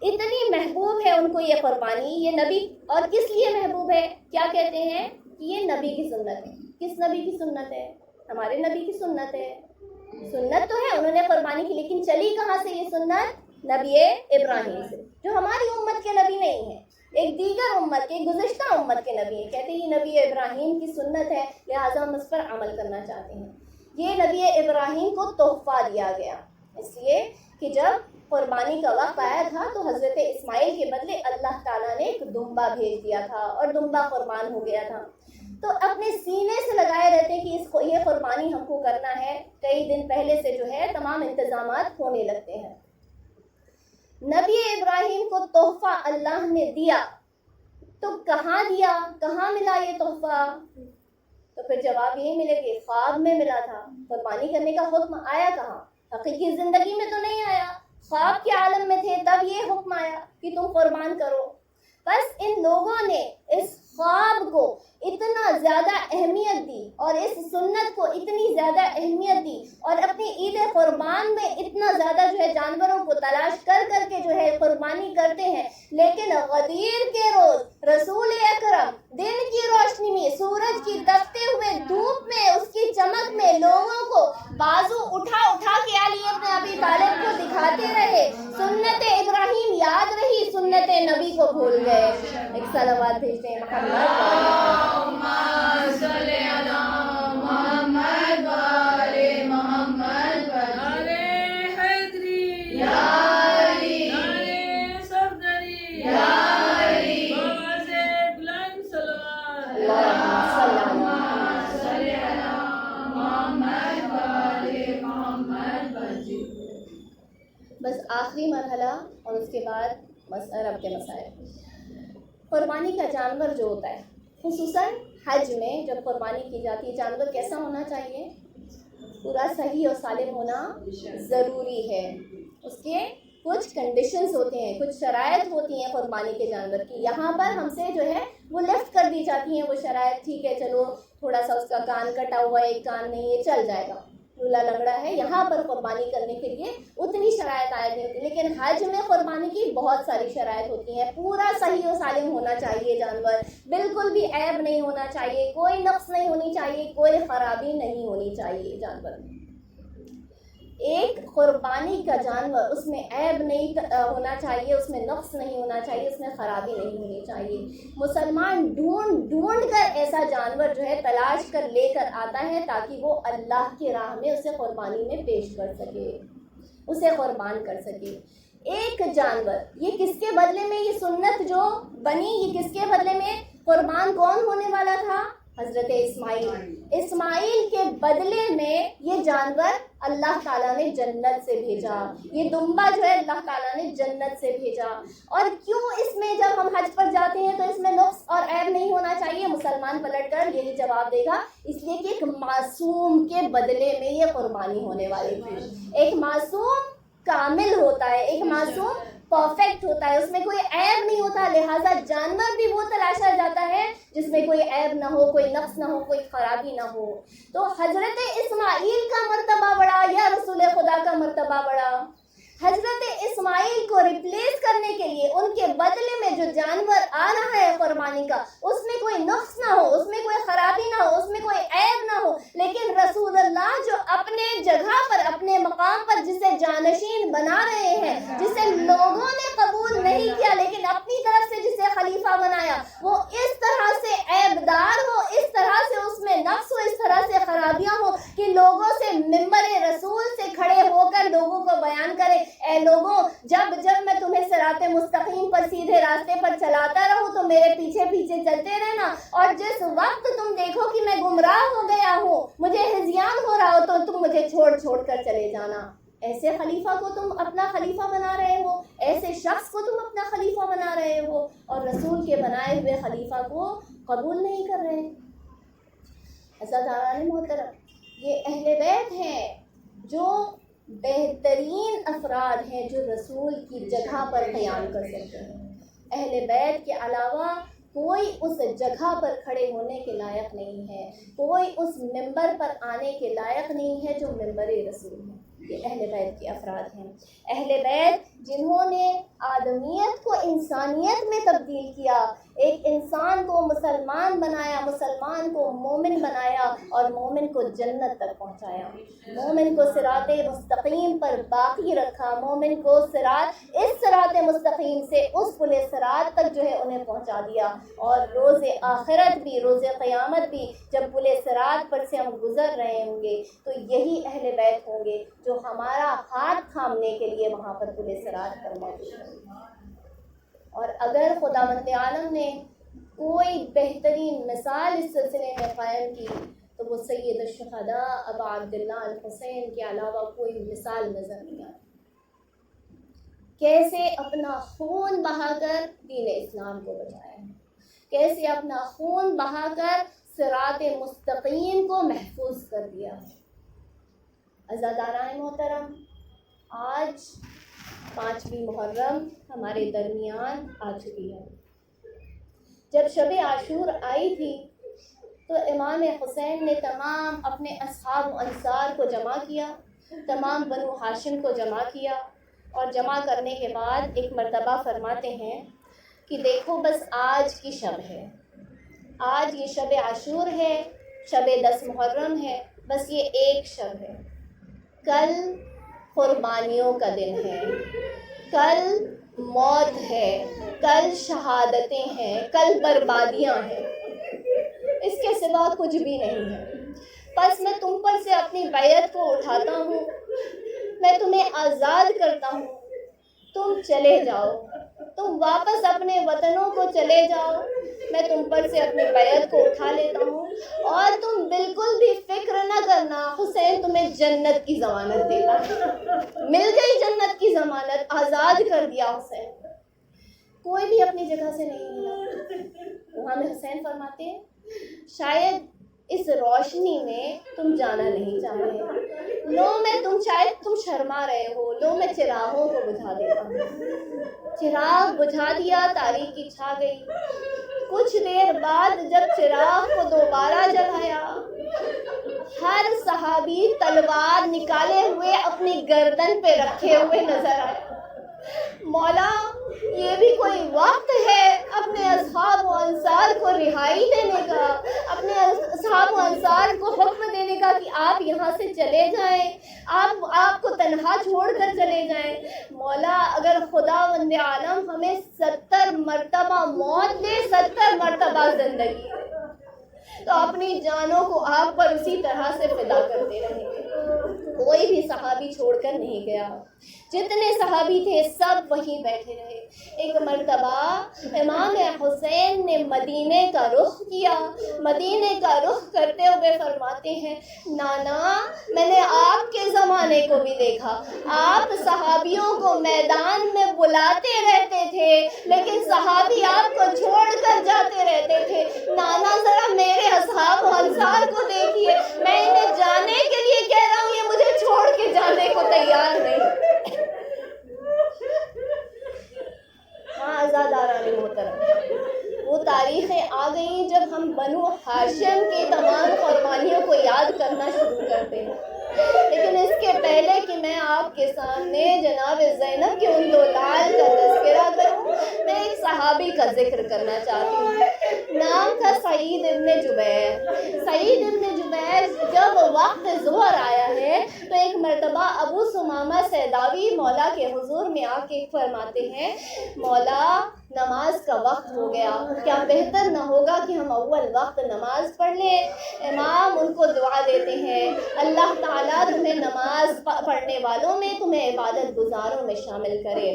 اتنی محبوب ہے ان کو یہ قربانی، یہ نبی، اور کس لیے محبوب ہے؟ کیا کہتے ہیں کہ یہ نبی کی سنت ہے۔ کس نبی کی سنت ہے؟ ہمارے نبی کی سنت ہے۔ سنت تو ہے، انہوں نے قربانی کی، لیکن چلی کہاں سے یہ سنت؟ نبی ابراہیم سے، جو ہماری امت کے نبی نہیں ہے، ایک دیگر امت کے، گزشتہ امت کے نبی ہیں۔ کہتے ہیں یہ نبی ابراہیم کی سنت ہے، لہٰذا ہم اس پر عمل کرنا چاہتے ہیں۔ یہ نبی ابراہیم کو تحفہ دیا گیا، اس لیے کہ جب قربانی کا وقت آیا تھا تو حضرت اسماعیل کے بدلے اللہ تعالیٰ نے ایک دمبا بھیج دیا تھا اور دمبا قربان ہو گیا تھا. تو اپنے سینے سے لگائے رہتے کہ یہ قربانی ہم کو کرنا ہے. کئی دن پہلے سے جو ہے تمام انتظامات ہونے لگتے ہیں. نبی ابراہیم کو تحفہ اللہ نے دیا تو کہاں دیا, کہاں ملا یہ تحفہ؟ تو پھر جواب یہی ملے کہ خواب میں ملا تھا. قربانی کرنے کا حکم آیا کہاں؟ حقیقی زندگی میں تو نہیں آیا, خواب کے عالم میں تھے تب یہ حکم آیا کہ تم قربان کرو. بس ان لوگوں نے اس خواب کو اتنا زیادہ اہمیت دی اور اس سنت کو اتنی زیادہ اہمیت دی اور اپنی عید قربان میں اتنا زیادہ جو ہے جانوروں کو تلاش کر کر کے جو ہے قربانی کرتے ہیں. لیکن غدیر کے روز رسول اکرم دن کی روشنی میں, سورج کی تپتے ہوئے دھوپ میں, اس کی چمک میں لوگوں کو بازو اٹھا اٹھا کے علی ابن ابی طالب کو دکھاتے رہے. سنت ابراہیم یاد رہی, سنت نبی کو بھول گئے. ایک صلوات بھیجتے ہیں بس آخری مرحلہ اور اس کے بعد رب کے مسائل. قربانی کا جانور جو ہوتا ہے, خصوصاً حج میں جب قربانی کی جاتی ہے, جانور کیسا ہونا چاہیے؟ پورا صحیح اور سالم ہونا ضروری ہے. اس کے کچھ کنڈیشنز ہوتے ہیں, کچھ شرائط ہوتی ہیں قربانی کے جانور کی. یہاں پر ہم سے جو ہے وہ لیفٹ کر دی جاتی ہیں وہ شرائط. ٹھیک ہے چلو تھوڑا سا اس کا کان کٹا ہوا ہے, ایک کان نہیں, یہ چل جائے گا, لولا لنگڑا ہے, یہاں پر قربانی کرنے کے لیے اتنی شرائط عائد نہیں ہوتی. لیکن حج میں قربانی کی بہت ساری شرائط ہوتی ہیں. پورا صحیح و سالم ہونا چاہیے جانور, بالکل بھی عیب نہیں ہونا چاہیے, کوئی نقص نہیں ہونی چاہیے, کوئی خرابی نہیں ہونی چاہیے جانور میں. ایک قربانی کا جانور, اس میں عیب نہیں ہونا چاہیے, اس میں نقص نہیں ہونا چاہیے, اس میں خرابی نہیں ہونی چاہیے. مسلمان ڈھونڈ ڈھونڈ کر ایسا جانور جو ہے تلاش کر لے کر آتا ہے تاکہ وہ اللہ کی راہ میں اسے قربانی میں پیش کر سکے, اسے قربان کر سکے. ایک جانور, یہ کس کے بدلے میں یہ سنت جو بنی, یہ کس کے بدلے میں قربان کون ہونے والا تھا؟ حضرت اسماعیل. اسماعیل کے بدلے میں یہ جانور اللہ تعالیٰ نے جنت سے بھیجا, یہ دمبا جو ہے اللہ تعالیٰ نے جنت سے بھیجا. اور کیوں اس میں جب ہم حج پر جاتے ہیں تو اس میں نقص اور عیب نہیں ہونا چاہیے؟ مسلمان پلٹ کر یہی جواب دے گا, اس لیے کہ ایک معصوم کے بدلے میں یہ قربانی ہونے والی تھی. ایک معصوم کامل ہوتا ہے, ایک معصوم پرفیکٹ ہوتا ہے, اس میں کوئی عیب نہیں ہوتا. لہٰذا جانور بھی وہ تلاشا جاتا ہے جس میں کوئی عیب نہ ہو, کوئی نقص نہ ہو, کوئی خرابی نہ ہو. تو حضرت اسماعیل کا مرتبہ بڑا یا رسول خدا کا مرتبہ بڑا؟ حضرت اسماعیل کو ریپلیس کرنے کے لیے ان کے بدلے میں جو جانور آ رہا ہے قربانی کا, اس میں کوئی نقص نہ ہو, اس میں کوئی خرابی نہ ہو, اس میں کوئی عیب نہ ہو. لیکن رسول اللہ جو اپنے جگہ پر, اپنے مقام پر جسے جانشین بنا رہے ہیں, جسے لوگوں نے قبول نہیں کیا لیکن اپنی طرف سے جسے خلیفہ بنایا, وہ اس طرح سے عیب دار ہو, اس طرح سے اس میں نقص ہو, اس طرح سے خرابیاں ہو کہ لوگوں سے ممبر رسول سے کھڑے ہو کر لوگوں کو بیان کرے, اے لوگوں جب میں تمہیں صراط مستقیم پر, سیدھے راستے پر چلاتا رہوں تو میرے پیچھے پیچھے چلتے رہنا, اور جس وقت تم دیکھو کہ میں گمراہ ہو گیا ہوں, مجھے ہذیان ہو رہا ہو, تو تم مجھے چھوڑ کر چلے جانا. ایسے خلیفہ کو تم اپنا خلیفہ بنا رہے ہو, ایسے شخص کو تم اپنا خلیفہ بنا رہے ہو, اور رسول کے بنائے ہوئے خلیفہ کو قبول نہیں کر رہے. عزیزان محترم, یہ اہل بیت ہیں جو بہترین افراد ہیں جو رسول کی جگہ پر قیام کر سکتے ہیں. اہل بیت کے علاوہ کوئی اس جگہ پر کھڑے ہونے کے لائق نہیں ہے, کوئی اس ممبر پر آنے کے لائق نہیں ہے جو ممبر رسول ہے. یہ اہل بیت کے افراد ہیں. اہل بیت جنہوں نے آدمیت کو انسانیت میں تبدیل کیا, ایک انسان کو مسلمان بنایا، مسلمان کو مومن بنایا اور مومن کو جنت تک پہنچایا، مومن کو صراط مستقیم پر باقی رکھا، مومن کو اس صراط مستقیم سے اس پل صراط تک جو ہے انہیں پہنچا دیا۔ اور روز آخرت بھی، روز قیامت بھی جب پل صراط پر سے ہم گزر رہے ہوں گے تو یہی اہل بیت ہوں گے جو ہمارا ہاتھ تھامنے کے لیے وہاں پر پل صراط پر موجود ہیں۔ اور اگر خداوند عالم نے کوئی بہترین مثال اس سلسلے میں قائم کی تو وہ سید الشہداء ابا عبداللہ الحسین کے علاوہ کوئی مثال نظر نہیں آتی۔ کیسے اپنا خون بہا کر دین اسلام کو بچایا ہے، کیسے اپنا خون بہا کر صراط مستقیم کو محفوظ کر دیا ہے۔ عزاداران محترم، آج 5ویں محرم ہمارے درمیان آ چکی ہے۔ جب شب عاشور آئی تھی تو امام حسین نے تمام اپنے اصحاب و انصار کو جمع کیا، تمام بنو ہاشم کو جمع کیا، اور جمع کرنے کے بعد ایک مرتبہ فرماتے ہیں کہ دیکھو بس آج کی شب ہے، آج یہ شب عاشور ہے، شب 10 محرم ہے، بس یہ ایک شب ہے، کل قربانیوں کا دن ہے، کل موت ہے، کل شہادتیں ہیں، کل بربادیاں ہیں، اس کے سوا کچھ بھی نہیں ہے۔ بس میں تم پر سے اپنی بیعت کو اٹھاتا ہوں، میں تمہیں آزاد کرتا ہوں، تم چلے جاؤ، تم واپس اپنے وطنوں کو چلے جاؤ، میں تم پر سے اپنی بیعت کو اٹھا لیتا ہوں، اور تم بالکل بھی فکر نہ کرنا، حسین تمہیں جنت کی ضمانت دیتا ہے۔ مل گئی جنت کی ضمانت، آزاد کر دیا حسین، کوئی بھی اپنی جگہ سے نہیں ہلا۔ وہاں میں حسین فرماتے ہیں شاید اس روشنی میں تم جانا نہیں چاہ رہے، لو میں شاید تم شرما رہے ہو، لو میں چراغوں کو بجھا دیتا ہوں۔ چراغ بجھا دیا، تاریکی چھا گئی۔ کچھ دیر بعد جب چراغ کو دوبارہ جلایا، ہر صحابی تلوار نکالے ہوئے اپنی گردن پہ رکھے ہوئے نظر آیا۔ مولا یہ بھی کوئی وقت ہے اپنے اصحاب و انصار کو رہائی دینے کا، اپنے اصحاب و انصار کو حکم دینے کا کہ آپ یہاں سے چلے جائیں، آپ کو تنہا چھوڑ کر چلے جائیں۔ مولا اگر خداوند عالم ہمیں 70 مرتبہ موت دے، 70 مرتبہ زندگی، تو اپنی جانوں کو آپ پر اسی طرح سے فدا کرتے رہیں گے۔ کوئی بھی صحابی چھوڑ کر نہیں گیا، جتنے صحابی تھے سب وہیں بیٹھے رہے۔ ایک مرتبہ امام حسین نے مدینے کا رخ کیا، مدینے کا رخ کرتے ہوئے فرماتے ہیں نانا میں نے آپ کے زمانے کو بھی دیکھا، آپ صحابیوں کو میدان میں بلاتے رہتے تھے لیکن صحابی آپ کو چھوڑ کر جاتے رہتے تھے، نانا ذرا میرے اصحاب و انصار کو دیکھیے، میں انہیں جانے کے لیے کہہ رہا ہوں، یہ مجھے چھوڑ کے جانے کو تیار نہیں۔ ہاں عزاداران محترم، وہ تاریخیں آ گئیں جب ہم بنو ہاشم کی تمام قربانیوں کو یاد کرنا شروع کرتے ہیں، لیکن اس کے پہلے کہ میں آپ کے سامنے جناب زینب کے ان دو لال کا تذکرہ کروں، میں ایک صحابی کا ذکر کرنا چاہتی ہوں، نام تھا سعید ابن جبیر۔ سعید ابن جبیر جب وقت ظہر آیا ہے تو ایک مرتبہ ابو ثمامہ سیداوی مولا کے حضور میں آ کے فرماتے ہیں مولا نماز کا وقت ہو گیا، کیا بہتر نہ ہوگا کہ ہم اول وقت نماز پڑھ لیں؟ امام ان کو دعا دیتے ہیں اللہ تعالیٰ تمہیں نماز پڑھنے والوں میں، تمہیں عبادت گزاروں میں شامل کرے۔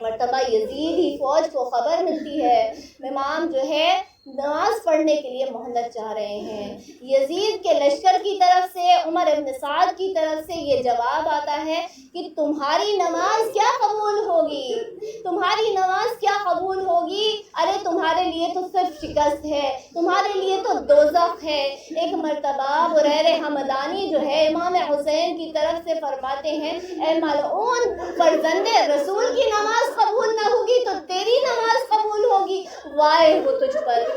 مرتبہ یزید ہی فوج کو خبر ملتی ہے، امام جو ہے نماز پڑھنے کے لیے مہلت چاہ رہے ہیں۔ یزید کے لشکر کی طرف سے، عمر ابن سعد کی طرف سے یہ جواب آتا ہے کہ تمہاری نماز کیا قبول ہوگی، تمہاری نماز کیا قبول ہوگی، ارے تمہارے لیے تو صرف شکست ہے، تمہارے لیے تو دوزخ ہے۔ ایک مرتبہ بریر حمدانی جو ہے امام حسین کی طرف سے فرماتے ہیں اے ملعون، فرزند رسول کی نماز قبول نہ ہوگی تو تیری نماز قبول ہوگی، وائے ہو تجھ پر،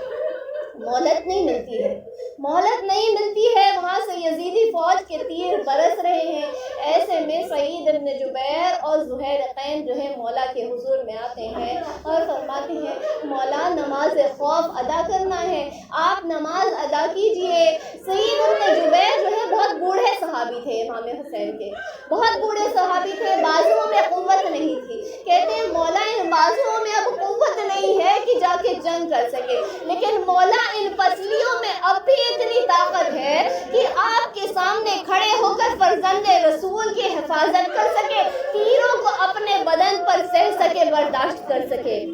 مہلت نہیں ملتی ہے، مہلت نہیں ملتی ہے، وہاں سے یزیدی فوج کے تیر برس رہے ہیں۔ ایسے میں سعید بن جبیر اور زہیرقین جو ہے مولا کے حضور میں آتے ہیں اور فرماتے ہیں مولا نماز خوف ادا کرنا ہے، آپ نماز ادا کیجئے۔ سعید بن جبیر جو ہے بہت بوڑھے صحابی تھے، امام حسین کے بہت بوڑھے صحابی تھے، بازوؤں میں قوت نہیں تھی۔ کہتے ہیں مولا ان بازوؤں میں اب قوت نہیں ہے کہ جا کے جنگ کر سکے، لیکن مولا ان پسلیوں میں اب بھی اتنی طاقت ہے کہ آپ کے سامنے کھڑے ہو کر فرزند رسول کی حفاظت کر سکے، تیروں کو اپنے بدن پر سہ سکے، برداشت کر سکے۔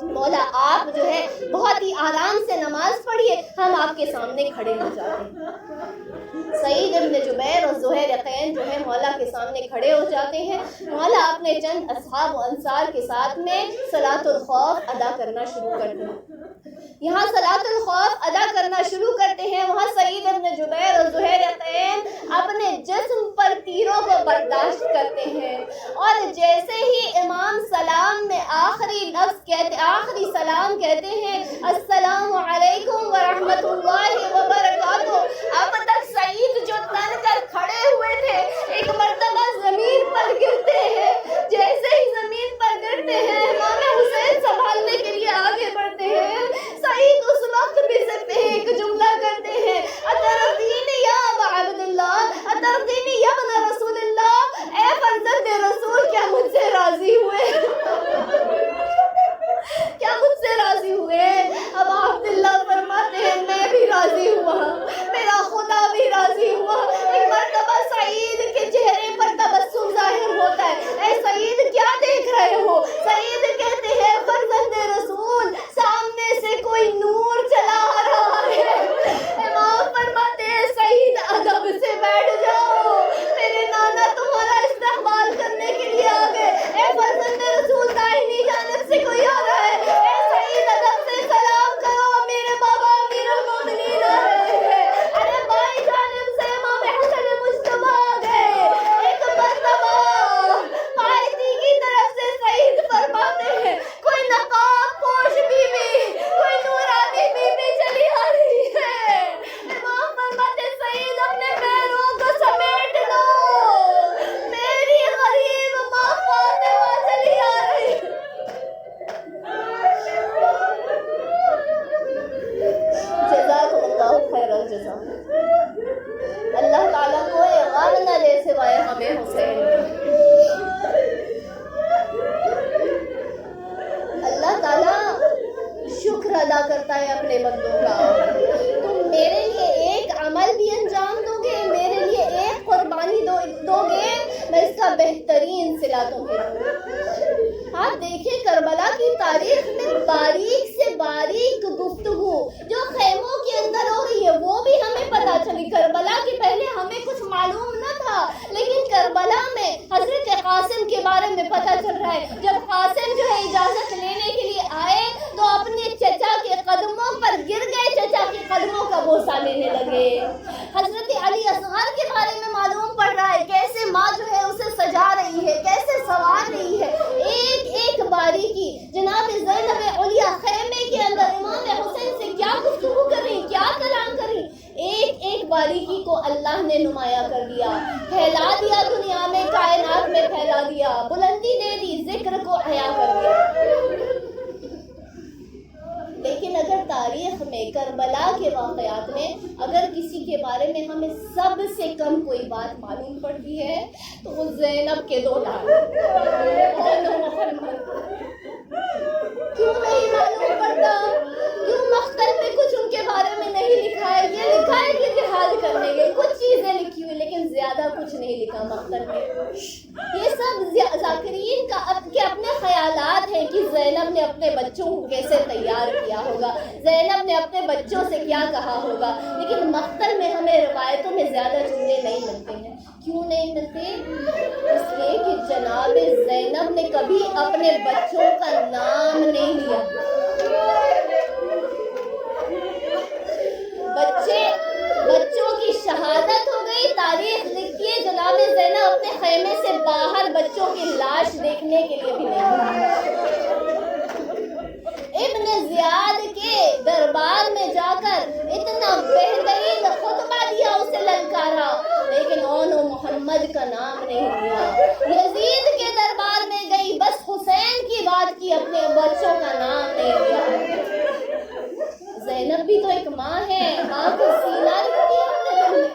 مولا آپ جو ہے بہت ہی آرام سے نماز پڑھیے، ہم آپ کے سامنے کھڑے ہو جاتے ہیں۔ سعید بن جبیر اور زہیرقین جو ہے مولا کے سامنے کھڑے ہو جاتے ہیں۔ مولا اپنے چند اصحاب و انصار کے ساتھ میں صلاۃ الخوف ادا کرنا شروع کرتے ہیں۔ یہاں صلاۃ الخوف ادا کرنا شروع کرتے ہیں، وہاں سعید بن جبیر اور زہیرقین اپنے جسم پر تیروں کو برداشت کرتے ہیں، اور جیسے ہی امام سلام میں آخری سلام کہتے ہیں السلام علیکم ورحمۃ اللہ وبرکاتہ، اب تک سعید جو تن کر کھڑے ہوئے تھے ایک مرتبہ زمین پر گرتے ہیں۔ جیسے ہی زمین پر گرتے ہیں امام حسین سنبھالنے کے لیے آگے بڑھتے ہیں۔ سعید اس وقت بھی صرف ایک جملہ کرتے ہیں اترضینی یا ابا عبداللہ، اترضینی یا ابن رسول اللہ، اے فرزند رسول کیا مجھ سے راضی ہوئے؟ کیا مجھ سے راضی ہوئے؟ اب عبداللہ فرماتے ہیں میں بھی راضی ہوا، میرا خدا بھی راضی ہوا۔ ایک مرتبہ سعید کے چہرے پر تبسم ظاہر ہوتا ہے، اے سعید کیا دیکھ رہے ہو؟ سعید کہتے ہیں فرزند رسول سامنے سے کوئی نور چلا آ رہا ہے۔ امام فرماتے ہیں سعید ادب سے بیٹھ جاؤ، میرے نانا تمہارا استقبال کرنے کے لیے آ گئے۔ اے فرزند رسول دائنی جانب سے کوئی آ رہا ہے، اے سعید ادب سے سلام کرو، میرے بابا امیر المومنین آ رہے ہیں۔ ارے بائیں جانب سے امام حسن مجتبیٰ آ گئے۔ ایک مرتبہ قائدی کی طرف سے سعید فرماتے ہیں کوئی نقاب پوش بیوی، کوئی نورانی بیوی چلی آ رہی ہے۔ امام فرماتے سعید اپنے پیروں کو سمیٹ لو، میری غریب ماں فاطمہ چلی آ رہی ہے۔ جزاکم اللہ خیر الجزا۔ اللہ تعالیٰ کوئی غم نہ دے سوائے ہمیں حسین کے۔ اللہ تعالیٰ شکر ادا کرتا ہے اپنے بندوں کا۔ تم میرے لیے ایک عمل بھی انجام دو گے، میرے لیے ایک قربانی دو گے، میں اس کا بہترین صلہ تمہیں دوں گا۔ آپ دیکھیں کربلا کی تاریخ میں باریک سے باریک گفتگو جو خیموں کے اندر ہو رہی ہے وہ بھی ہمیں پتہ چلی۔ کربلا کے پہلے ہمیں کچھ معلوم نہ تھا، لیکن کربلا میں حضرت قاسم کے بارے میں پتہ چل رہا ہے۔ جب قاسم جو ہے اجازت لینے کے لیے آئے تو اپنے چچا کے قدموں پر گر گئے، چچا کے قدموں کا بوسہ لینے لگے۔ حضرت علی اصغر کے بارے میں معلوم پڑ رہا ہے کیسے ماں جو ہے اسے سجا رہی ہے، کیسے سنوار رہی ہے، ایک ایک باریکی۔ جناب زینب علیہ خیمے کے اندر امام حسین سے کیا گفتگو کر رہی، کیا کلام کر رہی، ایک ایک باریکی کو اللہ نے نمایاں کر دیا، پھیلا دیا، دنیا میں کائنات میں پھیلا دیا، بلندی دے دی، ذکر کو احیا کر دیا۔ لیکن اگر تاریخ میں کربلا کے واقعات میں اگر کسی کے بارے میں ہمیں سب سے کم کوئی بات معلوم پڑتی ہے تو وہ زینب کے 2 لال۔ کیوں نہیں معلوم پڑتا؟ کیوں مختل میں کچھ ان کے بارے میں نہیں لکھا ہے؟ یہ لکھا ہے کہ جہاد کرنے گئے، کچھ چیزیں لکھی ہوئی لیکن زیادہ کچھ نہیں لکھا مختل میں۔ یہ سب ذاکرین کا اپنے خیالات ہیں کہ زینب نے اپنے بچوں کو کیسے تیار کیا ہوگا، زینب نے اپنے بچوں سے کیا کہا ہوگا، لیکن مختل میں ہمیں روایتوں میں زیادہ جملے نہیں ملتے ہیں۔ کیوں نہیں ملتے؟ اس لیے کہ جناب زینب نے کبھی اپنے بچوں کا نام نہیں لیا۔ بچوں کی شہادت ہو گئی، تاریخ لکھی ہے جناب زینب اپنے خیمے سے باہر بچوں کی لاش دیکھنے کے لیے بھی نہیں۔ ابن زیاد کے دربار میں جا کر اتنا بہترین محمد کا نام نہیں لیا، یزید کے دربار میں گئی بس حسین کی بات کی، اپنے بچوں کا نام نہیں لیا۔ زینب بھی تو ایک ماں ہے، ماں کو سینہ رکھتی ہے،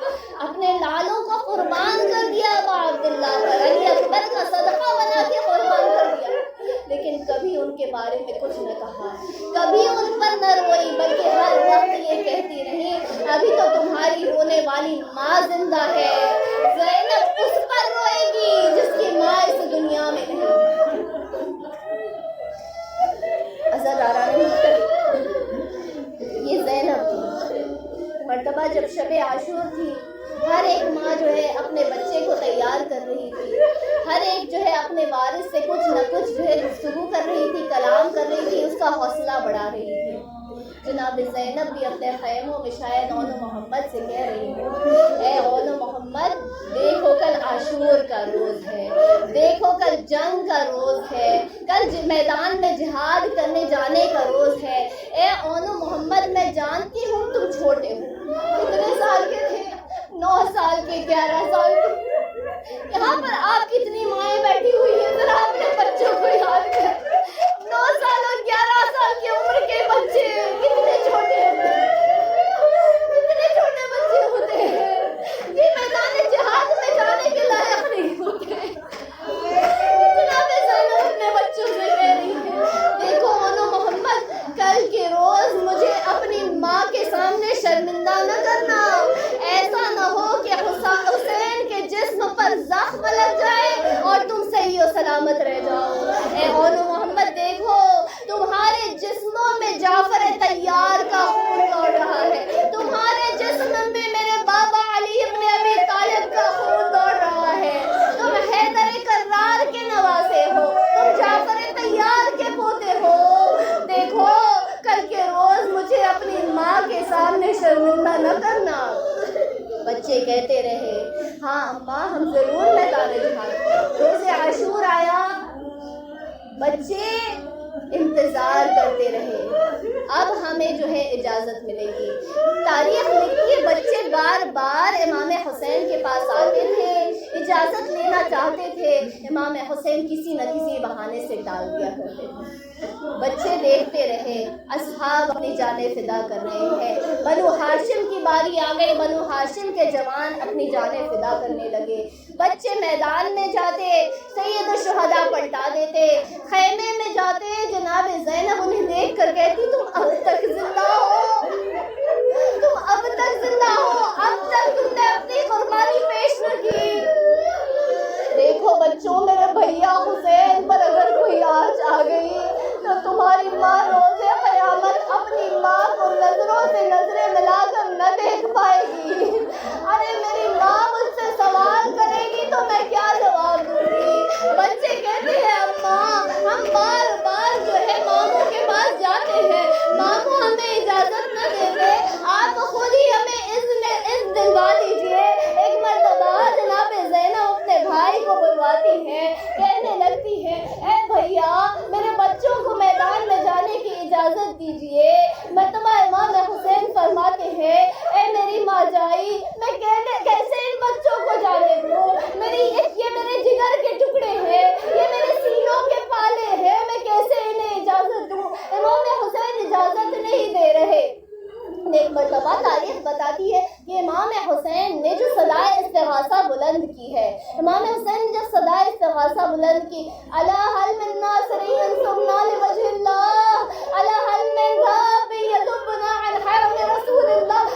اپنے لالوں کو قربان کر دیا، ابا عبداللہ پر علی اکبر کا صدقہ بنا کے قربان کر دیا، لیکن کبھی ان کے بارے میں کچھ نہ کہا، کبھی ان پر نہ روئی، بلکہ ہر وقت یہ کہتی رہی ابھی تو تمہاری رونے والی ماں زندہ ہے، زینب اس پر روئے گی جس کی ماں اس دنیا میں نہیں۔ عزاداران محترم، یہ زینب تھی۔ مرتبہ جب شب عاشور تھی، ہر ایک ماں جو ہے اپنے بچے کو تیار کر رہی تھی، ہر ایک جو ہے اپنے وارث سے کچھ نہ کچھ جو ہے گفتگو کر رہی تھی، کلام کر رہی تھی، اس کا حوصلہ بڑھا رہی تھی۔ جناب زینب بھی اپنے خیموں میں شاید اون محمد سے کہہ رہی ہوں، اے اون محمد، دیکھو کل عاشور کا روز ہے، دیکھو کل جنگ کا روز ہے، کل میدان میں جہاد کرنے جانے کا روز ہے، اے اون محمد میں جانتی ہوں تم چھوٹے ہو، کتنے سال کے تھے؟ 9 سال کے، 11 سال کے۔ یہاں پر آپ کتنی مائیں بیٹھی ہوئی ہیں، ذرا اپنے بچوں کو یاد کریں، 9 سال اور 11 سال کی عمر کے بچے کتنے چھوٹے ہوتے ہیں، کتنے چھوٹے بچے ہوتے ہیں، یہ میدان جہاد میں جانے کے لائق نہیں ہوتے۔ جناب زینب اپنے بچوں سے کہہ رہی ہے، دیکھو اونو محمد، کل کے روز مجھے اپنی ماں کے سامنے شرمندہ نہ کرنا، ایسا نہ ہو کہ حسین کے جسم پر زخم لگ جائے اور تم صحیح و سلامت رہ جاؤ۔ اے اونو محمد، دیکھو تمہارے جسموں میں جعفر طیار کا خون دوڑ رہا ہے، تمہارے جسم میں میرے بابا علی ابن ابی طالب کا خون دوڑ رہا ہے، تم حیدر کرار کے نواسے ہو، تم جعفر طیار کے پوتے ہو، دیکھو کل کے روز مجھے اپنی ماں کے سامنے شرمندہ نہ کرنا۔ بچے کہتے رہے، ہاں اماں ہم ضرور میدان جہاد۔ روز عاشور آیا، بچے انتظار کرتے رہے، اب ہمیں جو ہے اجازت ملے گی۔ تاریخ لکھتی ہے بچے بار بار امام حسین کے پاس آتے تھے، اجازت لینا چاہتے تھے، امام حسین کسی نہ کسی بہانے سے ٹال دیا کرتے تھے۔ بچے دیکھتے رہے، اصحاب اپنی جانیں فدا کر رہے ہیں، بنو ہاشم کی باری آ گئی، بنو ہاشم کے جوان اپنی جانیں فدا کرنے لگے، بچے میدان میں جاتے، سید الشہداء پلٹا دیتے، خیمے میں جاتے، جناب زینب انہیں دیکھ کر کہتی تم اب تک زندہ ہو، تم اب تک زندہ ہو، اب تک تم نے اپنی قربانی پیش نہ کی۔ دیکھو بچوں، میرے بھیا حسین پر اگر کوئی آنچ آ گئی تو تمہاری ماں روز قیامت اپنی ماں کو نظروں سے نظریں ملا کر نہ دیکھ پائے گی۔ ارے میری ماں مجھ سے سوال کرے گی تو میں کیا جواب دوں گی؟ بچے کہتے ہیں اماں ہم بار بار جو ہے ماموں کے پاس جاتے ہیں، ماموں ہمیں اجازت نہ دیتے، آپ خود ہی ہمیں اذن دلوا دیجیے۔ ایک مرتبہ جناب زینب اپنے بھائی کو بلواتی ہے، کہنے لگتی ہے، اے بھیا میرے بچوں کو میدان میں جانے کی اجازت دیجیے۔ مرتبہ امام حسین فرماتے ہیں، اے میری ماں جائی، میں کیسے ان بچوں کو جانے دوں، یہ میرے جگر کے ٹکڑے ہیں، یہ میرے سینوں کے پالے ہیں، میں کیسے انہیں اجازت دوں؟ امام حسین اجازت نہیں دے رہے۔ ایک مرتبہ تاریخ بتاتی ہے کہ امام حسین نے جو صدائے استغاثہ بلند کی ہے، امام حسین نے جو صدائے استغاثہ بلند کی، الا هل من ناصر ينصرنا لوجه الله، الا هل من ذاب يذبنا عن حرم رسول الله،